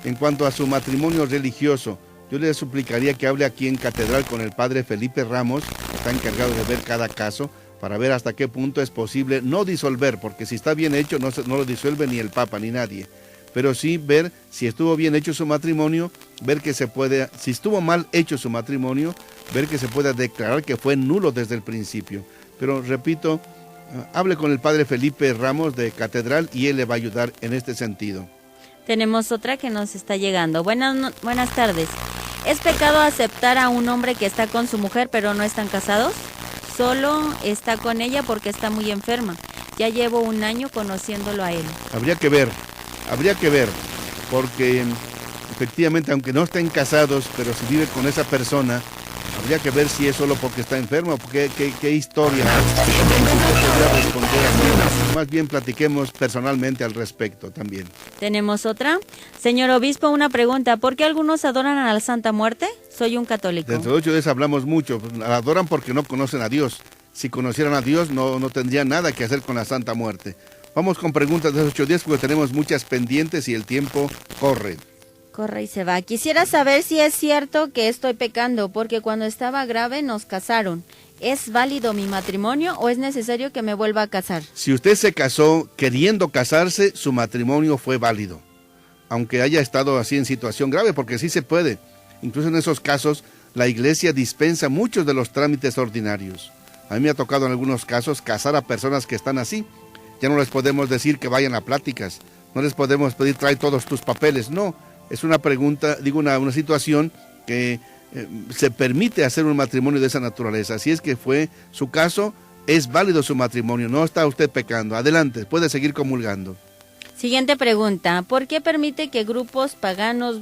En cuanto a su matrimonio religioso, yo le suplicaría que hable aquí en Catedral con el padre Felipe Ramos, que está encargado de ver cada caso, para ver hasta qué punto es posible no disolver, porque si está bien hecho no lo disuelve ni el Papa ni nadie, pero sí ver si estuvo bien hecho su matrimonio, ver que se puede, si estuvo mal hecho su matrimonio, ver que se puede declarar que fue nulo desde el principio. Pero repito, hable con el padre Felipe Ramos de Catedral y él le va a ayudar en este sentido. Tenemos otra que nos está llegando. Buenas tardes. ¿Es pecado aceptar a un hombre que está con su mujer pero no están casados? Solo está con ella porque está muy enferma. Ya llevo 1 año conociéndolo a él. Habría que ver, porque efectivamente, aunque no estén casados, pero si vive con esa persona, habría que ver si es solo porque está enfermo, qué historia podría responder así. Más bien platiquemos personalmente al respecto también. Tenemos otra. Señor obispo, una pregunta. ¿Por qué algunos adoran a la Santa Muerte? Soy un católico. Dentro de 8 días hablamos mucho. La adoran porque no conocen a Dios. Si conocieran a Dios, no tendrían nada que hacer con la Santa Muerte. Vamos con preguntas de 8 días porque tenemos muchas pendientes y el tiempo corre. Corre y se va. Quisiera saber si es cierto que estoy pecando, porque cuando estaba grave nos casaron. ¿Es válido mi matrimonio o es necesario que me vuelva a casar? Si usted se casó queriendo casarse, su matrimonio fue válido. Aunque haya estado así en situación grave, porque sí se puede. Incluso en esos casos, la Iglesia dispensa muchos de los trámites ordinarios. A mí me ha tocado en algunos casos casar a personas que están así. Ya no les podemos decir que vayan a pláticas. No les podemos pedir, trae todos tus papeles. No, es una pregunta, una situación que se permite hacer un matrimonio de esa naturaleza. Si es que fue su caso, es válido su matrimonio, no está usted pecando. Adelante, puede seguir comulgando. Siguiente pregunta. ¿Por qué permite que grupos paganos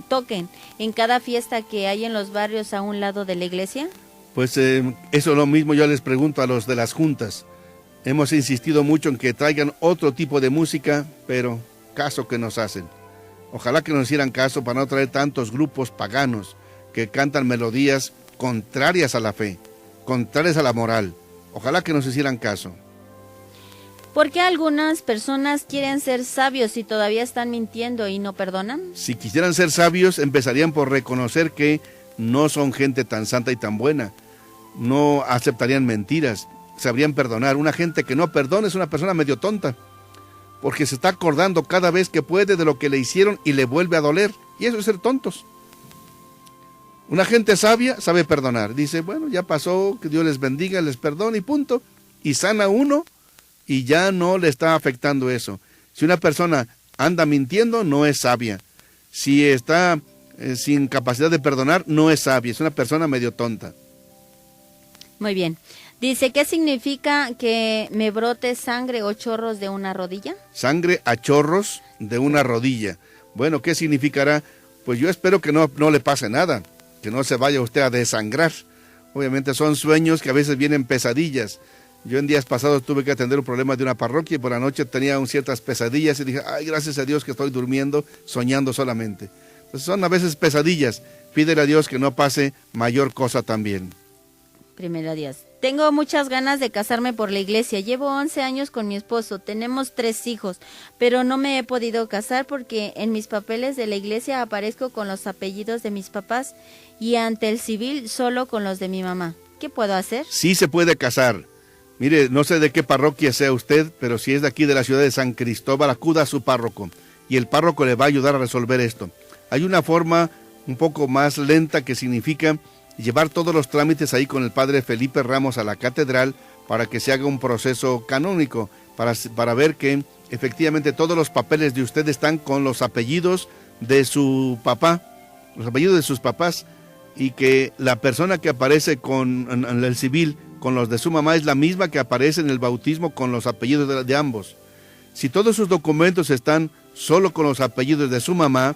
toquen en cada fiesta que hay en los barrios a un lado de la iglesia? Pues eso es lo mismo yo les pregunto a los de las juntas. Hemos insistido mucho en que traigan otro tipo de música, pero caso que nos hacen. Ojalá que nos hicieran caso para no traer tantos grupos paganos que cantan melodías contrarias a la fe, contrarias a la moral. Ojalá que nos hicieran caso. ¿Por qué algunas personas quieren ser sabios y todavía están mintiendo y no perdonan? Si quisieran ser sabios, empezarían por reconocer que no son gente tan santa y tan buena. No aceptarían mentiras, sabrían perdonar. Una gente que no perdona es una persona medio tonta, porque se está acordando cada vez que puede de lo que le hicieron y le vuelve a doler. Y eso es ser tontos. Una gente sabia sabe perdonar. Dice, bueno, ya pasó, que Dios les bendiga, les perdone y punto. Y sana uno y ya no le está afectando eso. Si una persona anda mintiendo, no es sabia. Si está sin capacidad de perdonar, no es sabia. Es una persona medio tonta. Muy bien. Dice, ¿qué significa que me brote sangre o chorros de una rodilla? Sangre a chorros de una rodilla. Bueno, ¿qué significará? Pues yo espero que no le pase nada, que no se vaya usted a desangrar. Obviamente son sueños que a veces vienen pesadillas. Yo en días pasados tuve que atender un problema de una parroquia y por la noche tenía ciertas pesadillas y dije, ay, gracias a Dios que estoy durmiendo, soñando solamente. Entonces son a veces pesadillas. Pídele a Dios que no pase mayor cosa también. Primero Dios. Tengo muchas ganas de casarme por la iglesia. Llevo 11 años con mi esposo. Tenemos 3 hijos, pero no me he podido casar porque en mis papeles de la iglesia aparezco con los apellidos de mis papás y ante el civil solo con los de mi mamá. ¿Qué puedo hacer? Sí se puede casar. Mire, no sé de qué parroquia sea usted, pero si es de aquí de la ciudad de San Cristóbal, acuda a su párroco y el párroco le va a ayudar a resolver esto. Hay una forma un poco más lenta que significa llevar todos los trámites ahí con el padre Felipe Ramos a la catedral para que se haga un proceso canónico, para ver que efectivamente todos los papeles de usted están con los apellidos de su papá, los apellidos de sus papás, y que la persona que aparece en el civil con los de su mamá es la misma que aparece en el bautismo con los apellidos de ambos. Si todos sus documentos están solo con los apellidos de su mamá,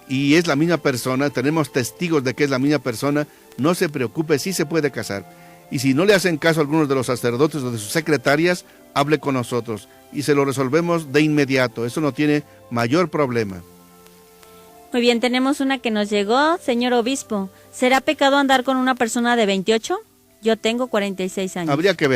y es la misma persona, tenemos testigos de que es la misma persona, no se preocupe, sí se puede casar. Y si no le hacen caso a algunos de los sacerdotes o de sus secretarias, hable con nosotros y se lo resolvemos de inmediato. Eso no tiene mayor problema. Muy bien, tenemos una que nos llegó. Señor obispo, ¿será pecado andar con una persona de 28? Yo tengo 46 años. Habría que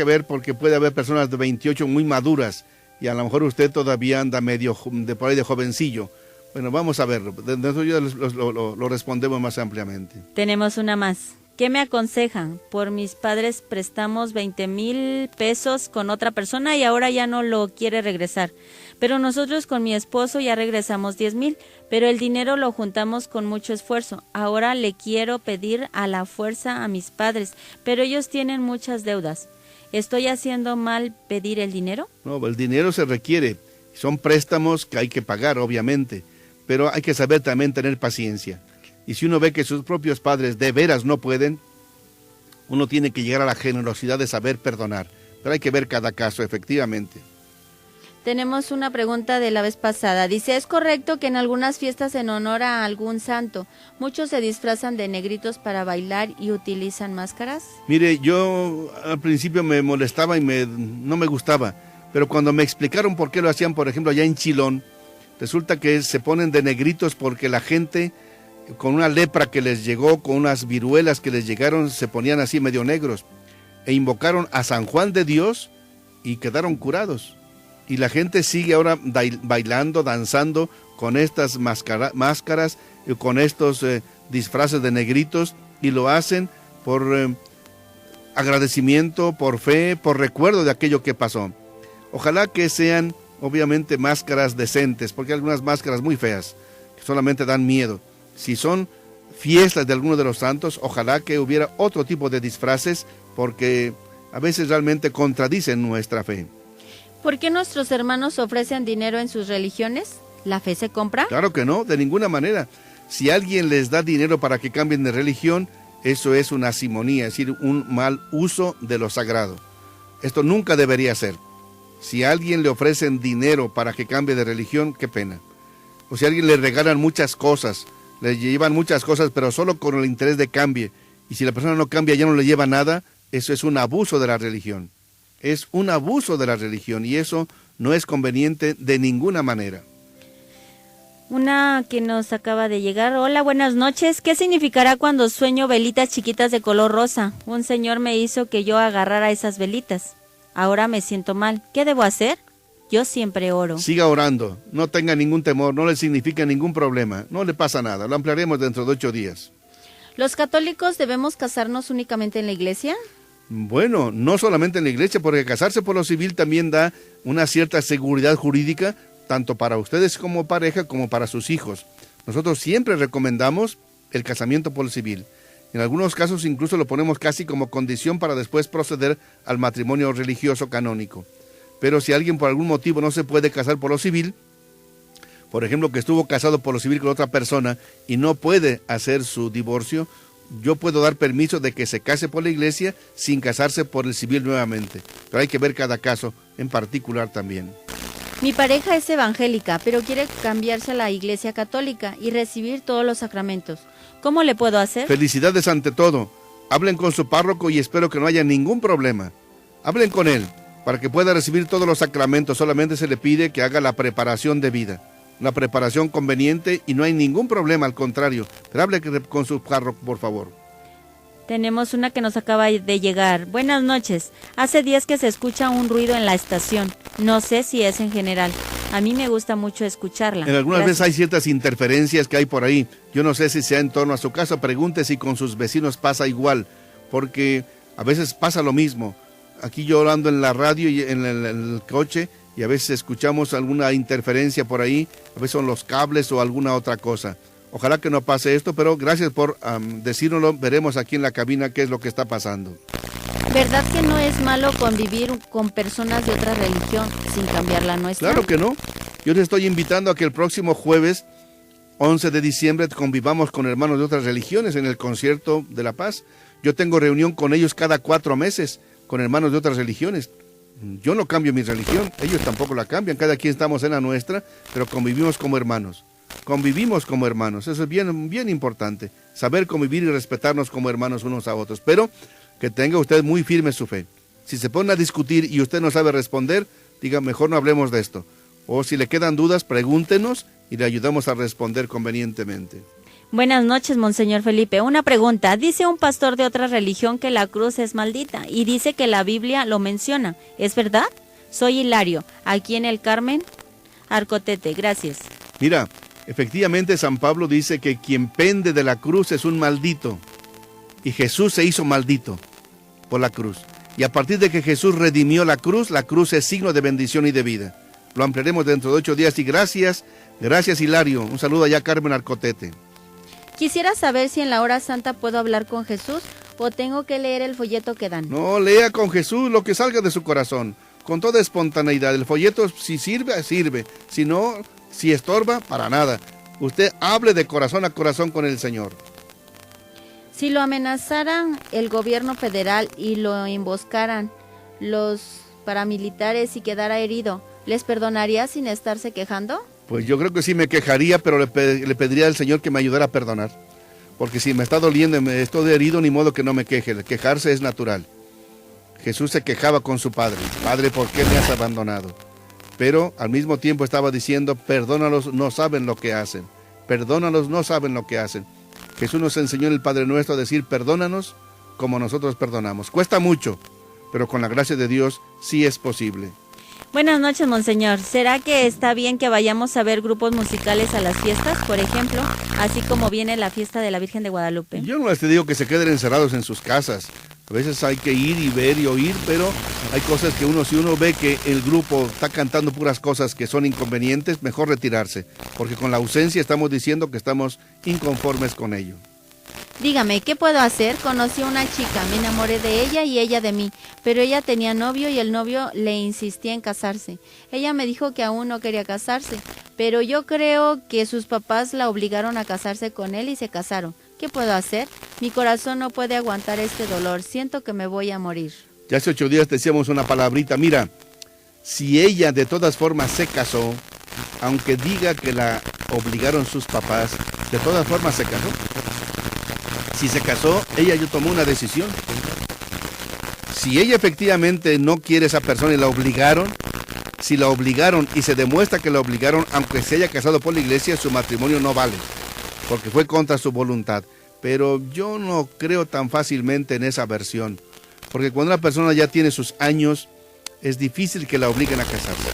ver porque puede haber personas de 28 muy maduras y a lo mejor usted todavía anda medio por ahí de jovencillo. Bueno, vamos a verlo. De eso ya lo respondemos más ampliamente. Tenemos una más. ¿Qué me aconsejan? Por mis padres prestamos 20,000 pesos con otra persona y ahora ya no lo quiere regresar. Pero nosotros con mi esposo ya regresamos 10,000, pero el dinero lo juntamos con mucho esfuerzo. Ahora le quiero pedir a la fuerza a mis padres, pero ellos tienen muchas deudas. ¿Estoy haciendo mal pedir el dinero? No, el dinero se requiere. Son préstamos que hay que pagar, obviamente. Pero hay que saber también tener paciencia. Y si uno ve que sus propios padres de veras no pueden, uno tiene que llegar a la generosidad de saber perdonar. Pero hay que ver cada caso, efectivamente. Tenemos una pregunta de la vez pasada. Dice, ¿es correcto que en algunas fiestas en honor a algún santo, muchos se disfrazan de negritos para bailar y utilizan máscaras? Mire, yo al principio me molestaba y no me gustaba. Pero cuando me explicaron por qué lo hacían, por ejemplo, allá en Chilón, resulta que se ponen de negritos porque la gente con una lepra que les llegó, con unas viruelas que les llegaron, se ponían así medio negros. E invocaron a San Juan de Dios y quedaron curados. Y la gente sigue ahora bailando, danzando con estas máscaras y con estos disfraces de negritos y lo hacen por agradecimiento, por fe, por recuerdo de aquello que pasó. Ojalá que sean obviamente máscaras decentes, porque hay algunas máscaras muy feas, que solamente dan miedo. Si son fiestas de alguno de los santos, ojalá que hubiera otro tipo de disfraces, porque a veces realmente contradicen nuestra fe. ¿Por qué nuestros hermanos ofrecen dinero en sus religiones? ¿La fe se compra? Claro que no, de ninguna manera. Si alguien les da dinero para que cambien de religión, eso es una simonía, es decir, un mal uso de lo sagrado. Esto nunca debería ser. Si a alguien le ofrecen dinero para que cambie de religión, qué pena. O si a alguien le regalan muchas cosas, le llevan muchas cosas, pero solo con el interés de cambie. Y si la persona no cambia, ya no le lleva nada, eso es un abuso de la religión. Es un abuso de la religión y eso no es conveniente de ninguna manera. Una que nos acaba de llegar. Hola, buenas noches. ¿Qué significará cuando sueño velitas chiquitas de color rosa? Un señor me hizo que yo agarrara esas velitas. Ahora me siento mal. ¿Qué debo hacer? Yo siempre oro. Siga orando. No tenga ningún temor. No le significa ningún problema. No le pasa nada. Lo ampliaremos dentro de 8 días. ¿Los católicos debemos casarnos únicamente en la iglesia? Bueno, no solamente en la iglesia, porque casarse por lo civil también da una cierta seguridad jurídica, tanto para ustedes como pareja, como para sus hijos. Nosotros siempre recomendamos el casamiento por lo civil. En algunos casos incluso lo ponemos casi como condición para después proceder al matrimonio religioso canónico. Pero si alguien por algún motivo no se puede casar por lo civil, por ejemplo que estuvo casado por lo civil con otra persona y no puede hacer su divorcio, yo puedo dar permiso de que se case por la iglesia sin casarse por el civil nuevamente. Pero hay que ver cada caso en particular también. Mi pareja es evangélica, pero quiere cambiarse a la iglesia católica y recibir todos los sacramentos. ¿Cómo le puedo hacer? Felicidades ante todo. Hablen con su párroco y espero que no haya ningún problema. Hablen con él para que pueda recibir todos los sacramentos. Solamente se le pide que haga la preparación de vida, una preparación conveniente, y no hay ningún problema, al contrario. Pero hable con su párroco, por favor. Tenemos una que nos acaba de llegar. Buenas noches. Hace días que se escucha un ruido en la estación. No sé si es en general. A mí me gusta mucho escucharla. En algunas veces hay ciertas interferencias que hay por ahí. Yo no sé si sea en torno a su casa. Pregunte si con sus vecinos pasa igual, porque a veces pasa lo mismo. Aquí yo ando en la radio y en el coche, y a veces escuchamos alguna interferencia por ahí. A veces son los cables o alguna otra cosa. Ojalá que no pase esto, pero gracias por decírnoslo. Veremos aquí en la cabina qué es lo que está pasando. ¿Verdad que no es malo convivir con personas de otra religión sin cambiar la nuestra? Claro que no. Yo les estoy invitando a que el próximo jueves, 11 de diciembre, convivamos con hermanos de otras religiones en el Concierto de la Paz. Yo tengo reunión con ellos cada 4 meses, con hermanos de otras religiones. Yo no cambio mi religión, ellos tampoco la cambian. Cada quien estamos en la nuestra, pero convivimos como hermanos. Convivimos como hermanos, eso es bien, bien importante, saber convivir y respetarnos como hermanos unos a otros, pero que tenga usted muy firme su fe. Si se pone a discutir y usted no sabe responder, diga, mejor no hablemos de esto. O si le quedan dudas, pregúntenos y le ayudamos a responder convenientemente. Buenas noches, Monseñor Felipe. Una pregunta. Dice un pastor de otra religión que la cruz es maldita y dice que la Biblia lo menciona. ¿Es verdad? Soy Hilario, aquí en el Carmen, Arcotete. Gracias. Mira, efectivamente San Pablo dice que quien pende de la cruz es un maldito. Y Jesús se hizo maldito por la cruz. Y a partir de que Jesús redimió la cruz es signo de bendición y de vida. Lo ampliaremos dentro de 8 días y gracias Hilario. Un saludo allá a Carmen Arcotete. Quisiera saber si en la hora santa puedo hablar con Jesús o tengo que leer el folleto que dan. No, lea con Jesús lo que salga de su corazón, con toda espontaneidad. El folleto, si sirve, sirve. Si no, si estorba, para nada. Usted hable de corazón a corazón con el Señor. Si lo amenazaran el gobierno federal y lo emboscaran los paramilitares y quedara herido, ¿les perdonaría sin estarse quejando? Pues yo creo que sí me quejaría, pero le pediría al Señor que me ayudara a perdonar. Porque si me está doliendo, me estoy herido, ni modo que no me queje. Quejarse es natural. Jesús se quejaba con su Padre. Padre, ¿por qué me has abandonado? Pero al mismo tiempo estaba diciendo, perdónalos, no saben lo que hacen. Perdónalos, no saben lo que hacen. Jesús nos enseñó en el Padre Nuestro a decir, perdónanos como nosotros perdonamos. Cuesta mucho, pero con la gracia de Dios sí es posible. Buenas noches, Monseñor. ¿Será que está bien que vayamos a ver grupos musicales a las fiestas, por ejemplo, así como viene la fiesta de la Virgen de Guadalupe? Yo no les digo que se queden encerrados en sus casas. A veces hay que ir y ver y oír, pero hay cosas que si uno ve que el grupo está cantando puras cosas que son inconvenientes, mejor retirarse, porque con la ausencia estamos diciendo que estamos inconformes con ello. Dígame, ¿qué puedo hacer? Conocí a una chica, me enamoré de ella y ella de mí, pero ella tenía novio y el novio le insistía en casarse. Ella me dijo que aún no quería casarse, pero yo creo que sus papás la obligaron a casarse con él y se casaron. ¿Qué puedo hacer? Mi corazón no puede aguantar este dolor, siento que me voy a morir. Ya hace 8 días decíamos una palabrita, mira, si ella de todas formas se casó, aunque diga que la obligaron sus papás, de todas formas se casó. Si se casó, ella ya tomó una decisión. Si ella efectivamente no quiere a esa persona y la obligaron, si la obligaron y se demuestra que la obligaron, aunque se haya casado por la iglesia, su matrimonio no vale, porque fue contra su voluntad. Pero yo no creo tan fácilmente en esa versión, porque cuando una persona ya tiene sus años, es difícil que la obliguen a casarse.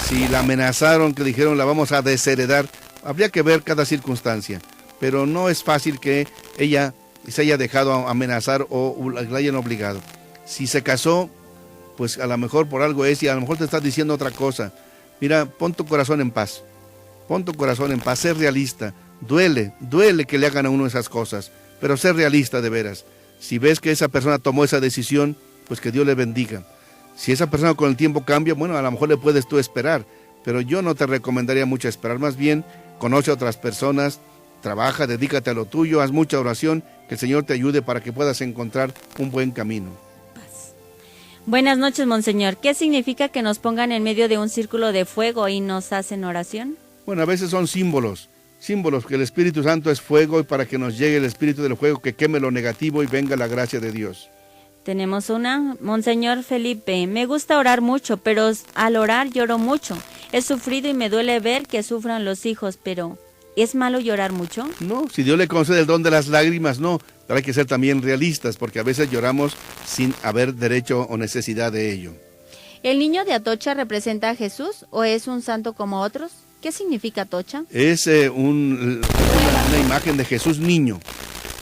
Si la amenazaron, que dijeron la vamos a desheredar, habría que ver cada circunstancia. Pero no es fácil que ella se haya dejado amenazar o la hayan obligado. Si se casó, pues a lo mejor por algo es, y a lo mejor te está diciendo otra cosa. Mira, pon tu corazón en paz. Pon tu corazón en paz, sé realista. Duele que le hagan a uno esas cosas, pero sé realista de veras. Si ves que esa persona tomó esa decisión, pues que Dios le bendiga. Si esa persona con el tiempo cambia, bueno, a lo mejor le puedes tú esperar, pero yo no te recomendaría mucho esperar. Más bien, conoce a otras personas, trabaja, dedícate a lo tuyo, haz mucha oración, que el Señor te ayude para que puedas encontrar un buen camino. Buenas noches, Monseñor. ¿Qué significa que nos pongan en medio de un círculo de fuego y nos hacen oración? Bueno, a veces son símbolos, que el Espíritu Santo es fuego y para que nos llegue el Espíritu del fuego, que queme lo negativo y venga la gracia de Dios. Tenemos una, Monseñor Felipe, me gusta orar mucho, pero al orar lloro mucho. He sufrido y me duele ver que sufran los hijos, pero ¿es malo llorar mucho? No, si Dios le concede el don de las lágrimas, no. Pero hay que ser también realistas, porque a veces lloramos sin haber derecho o necesidad de ello. ¿El niño de Atocha representa a Jesús o es un santo como otros? ¿Qué significa Atocha? Es una imagen de Jesús niño.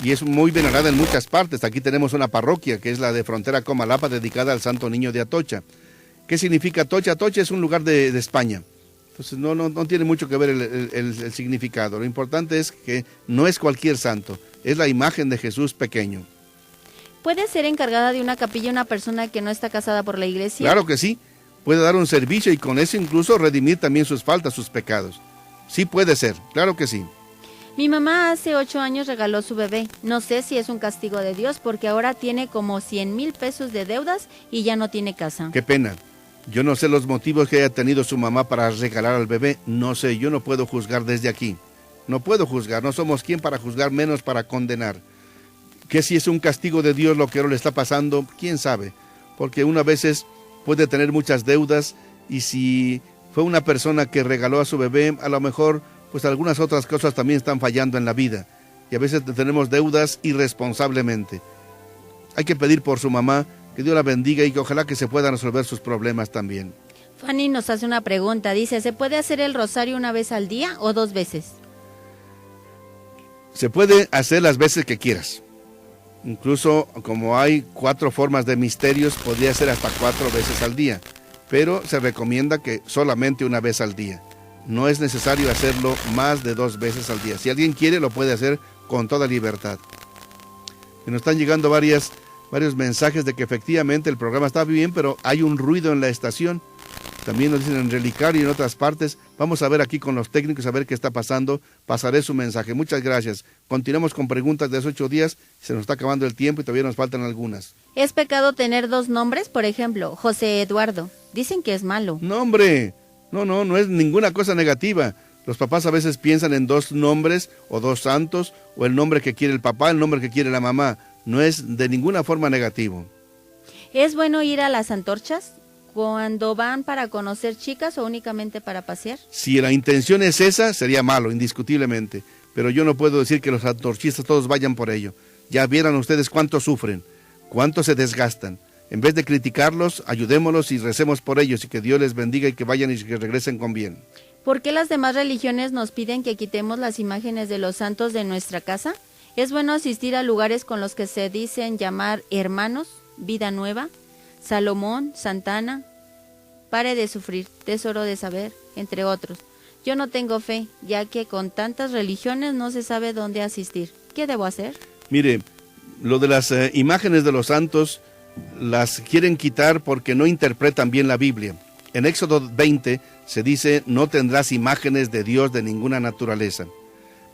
Y es muy venerada en muchas partes. Aquí tenemos una parroquia, que es la de Frontera Comalapa, dedicada al Santo Niño de Atocha. ¿Qué significa Atocha? Atocha es un lugar de España. Entonces no tiene mucho que ver el significado. Lo importante es que no es cualquier santo, es la imagen de Jesús pequeño. ¿Puede ser encargada de una capilla una persona que no está casada por la iglesia? Claro que sí. Puede dar un servicio y con eso incluso redimir también sus faltas, sus pecados. Sí puede ser, claro que sí. Mi mamá hace 8 años regaló su bebé. No sé si es un castigo de Dios porque ahora tiene como 100,000 pesos de deudas y ya no tiene casa. Qué pena. Yo no sé los motivos que haya tenido su mamá para regalar al bebé. No sé, yo no puedo juzgar desde aquí. No puedo juzgar, no somos quien para juzgar, menos para condenar. Que si es un castigo de Dios lo que ahora le está pasando, quién sabe. Porque una veces puede tener muchas deudas y si fue una persona que regaló a su bebé, a lo mejor pues algunas otras cosas también están fallando en la vida. Y a veces tenemos deudas irresponsablemente. Hay que pedir por su mamá, que Dios la bendiga y que ojalá que se puedan resolver sus problemas también. Fanny nos hace una pregunta, dice, ¿se puede hacer el rosario una vez al día o 2 veces? Se puede hacer las veces que quieras. Incluso como hay 4 formas de misterios, podría ser hasta 4 veces al día. Pero se recomienda que solamente una vez al día. No es necesario hacerlo más de 2 veces al día. Si alguien quiere, lo puede hacer con toda libertad. Y nos están llegando varios mensajes de que efectivamente el programa está bien, pero hay un ruido en la estación. También nos dicen en Relicario y en otras partes. Vamos a ver aquí con los técnicos a ver qué está pasando. Pasaré su mensaje. Muchas gracias. Continuamos con preguntas de hace 8 días. Se nos está acabando el tiempo y todavía nos faltan algunas. ¿Es pecado tener 2 nombres? Por ejemplo, José Eduardo. Dicen que es malo. No, hombre. No es ninguna cosa negativa. Los papás a veces piensan en 2 nombres o 2 santos o el nombre que quiere el papá, el nombre que quiere la mamá. No es de ninguna forma negativo. ¿Es bueno ir a las antorchas cuando van para conocer chicas o únicamente para pasear? Si la intención es esa, sería malo, indiscutiblemente. Pero yo no puedo decir que los antorchistas todos vayan por ello. Ya vieran ustedes cuánto sufren, cuánto se desgastan. En vez de criticarlos, ayudémoslos y recemos por ellos y que Dios les bendiga y que vayan y que regresen con bien. ¿Por qué las demás religiones nos piden que quitemos las imágenes de los santos de nuestra casa? ¿Es bueno asistir a lugares con los que se dicen llamar hermanos, vida nueva, Salomón, Santana, Pare de sufrir, Tesoro de saber, entre otros? Yo no tengo fe, ya que con tantas religiones no se sabe dónde asistir. ¿Qué debo hacer? Mire, lo de las imágenes de los santos las quieren quitar porque no interpretan bien la Biblia. En Éxodo 20 se dice, no tendrás imágenes de Dios de ninguna naturaleza.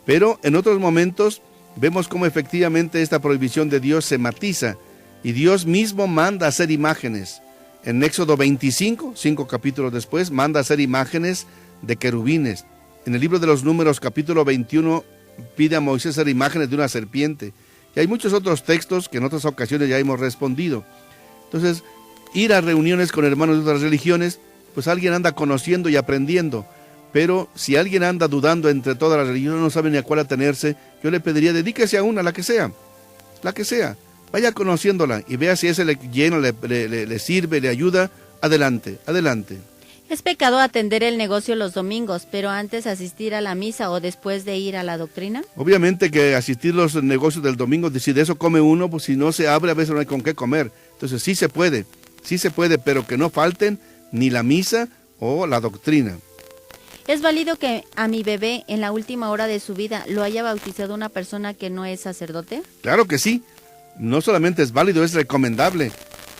Pero en otros momentos vemos cómo efectivamente esta prohibición de Dios se matiza y Dios mismo manda hacer imágenes. En Éxodo 25, 5 capítulos después, manda hacer imágenes de querubines. En el libro de los Números, capítulo 21, pide a Moisés hacer imágenes de una serpiente. Y hay muchos otros textos que en otras ocasiones ya hemos respondido. Entonces, ir a reuniones con hermanos de otras religiones, pues alguien anda conociendo y aprendiendo. Pero si alguien anda dudando entre todas las religiones, no sabe ni a cuál atenerse, yo le pediría, dedíquese a una, la que sea. Vaya conociéndola y vea si ese le llena, le sirve, le ayuda. Adelante. Es pecado atender el negocio los domingos, pero antes asistir a la misa o después de ir a la doctrina. Obviamente que asistir a los negocios del domingo, si de eso come uno, pues si no se abre a veces no hay con qué comer. Entonces sí se puede, pero que no falten ni la misa o la doctrina. ¿Es válido que a mi bebé en la última hora de su vida lo haya bautizado una persona que no es sacerdote? Claro que sí. No solamente es válido, es recomendable,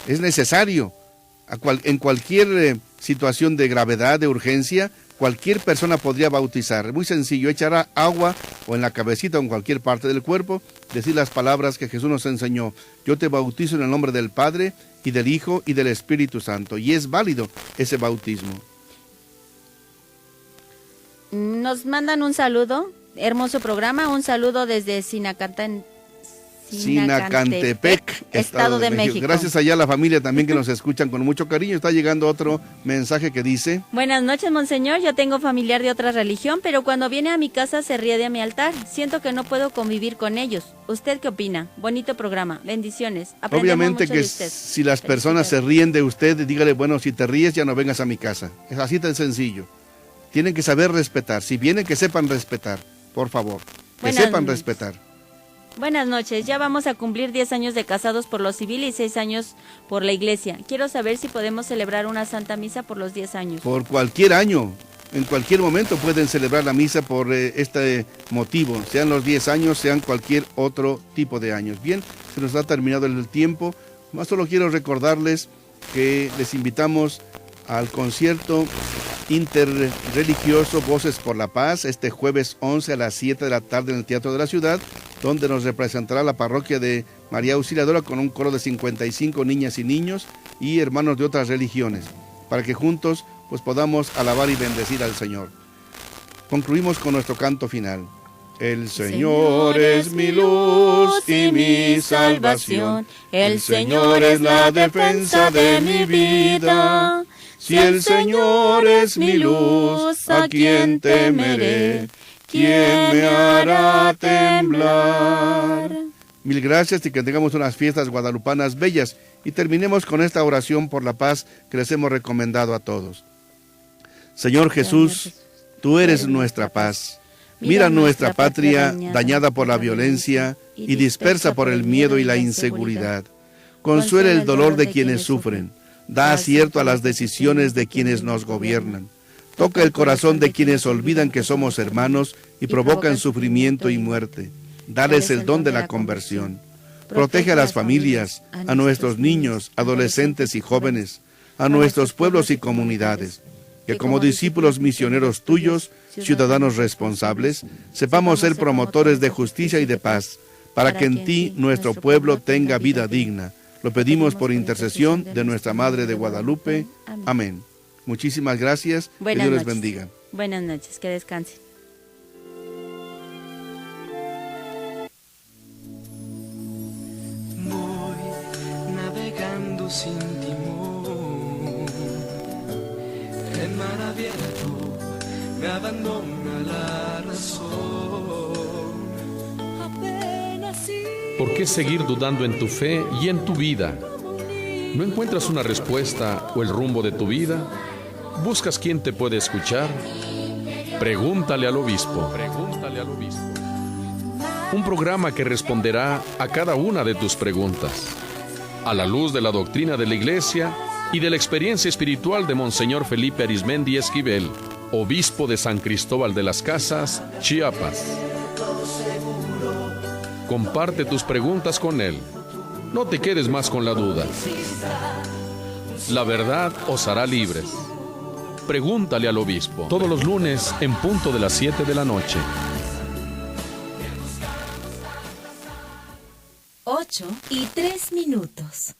es necesario. En cualquier situación de gravedad, de urgencia, cualquier persona podría bautizar. Muy sencillo, echar agua o en la cabecita o en cualquier parte del cuerpo, decir las palabras que Jesús nos enseñó. Yo te bautizo en el nombre del Padre y del Hijo y del Espíritu Santo. Y es válido ese bautismo. Nos mandan un saludo, hermoso programa, un saludo desde Sinacantán. Sinacantepec, Estado de México. Gracias allá a la familia también que nos escuchan con mucho cariño. Está llegando otro mensaje que dice: Buenas noches, monseñor. Yo tengo familiar de otra religión, pero cuando viene a mi casa se ríe de mi altar. Siento que no puedo convivir con ellos. ¿Usted qué opina? Bonito programa. Bendiciones. Aprendemos obviamente mucho que de usted. si las personas se ríen de usted, dígale, bueno, si te ríes ya no vengas a mi casa. Es así tan sencillo. Tienen que saber respetar. Si vienen, que sepan respetar, por favor. Que sepan respetar. Buenas noches, ya vamos a cumplir 10 años de casados por lo civil y 6 años por la iglesia. Quiero saber si podemos celebrar una santa misa por los 10 años. Por cualquier año, en cualquier momento pueden celebrar la misa por este motivo, sean los 10 años, sean cualquier otro tipo de años. Bien, se nos ha terminado el tiempo, más solo quiero recordarles que les invitamos al concierto interreligioso Voces por la Paz, este jueves 11 a las 7 de la tarde en el Teatro de la Ciudad, donde nos representará la parroquia de María Auxiliadora con un coro de 55 niñas y niños y hermanos de otras religiones, para que juntos pues podamos alabar y bendecir al Señor. Concluimos con nuestro canto final. El Señor es mi luz y mi salvación, el Señor es la defensa de mi vida. Si el Señor es mi luz, ¿a quién temeré? ¿Quién me hará temblar? Mil gracias y que tengamos unas fiestas guadalupanas bellas y terminemos con esta oración por la paz que les hemos recomendado a todos. Señor Jesús, tú eres nuestra paz. Mira nuestra patria dañada por la violencia y dispersa por el miedo y la inseguridad. Consuela el dolor de quienes sufren. Da acierto a las decisiones de quienes nos gobiernan. Toca el corazón de quienes olvidan que somos hermanos y provocan sufrimiento y muerte. Dales el don de la conversión. Protege a las familias, a nuestros niños, adolescentes y jóvenes, a nuestros pueblos y comunidades. Que como discípulos misioneros tuyos, ciudadanos responsables, sepamos ser promotores de justicia y de paz, para que en ti nuestro pueblo tenga vida digna. Lo pedimos por intercesión de nuestra Madre de Guadalupe. Amén. Muchísimas gracias. Que Dios les bendiga. Buenas noches, que descansen. Voy navegando sin timón, en mar abierto me abandona la razón. ¿Por qué seguir dudando en tu fe y en tu vida? ¿No encuentras una respuesta o el rumbo de tu vida? ¿Buscas quién te puede escuchar? Pregúntale al obispo. Pregúntale al obispo. Un programa que responderá a cada una de tus preguntas, a la luz de la doctrina de la Iglesia y de la experiencia espiritual de Monseñor Felipe Arizmendi Esquivel, obispo de San Cristóbal de las Casas, Chiapas. Comparte tus preguntas con él. No te quedes más con la duda. La verdad os hará libres. Pregúntale al obispo. Todos los lunes en punto de las 7 de la noche. 8:03.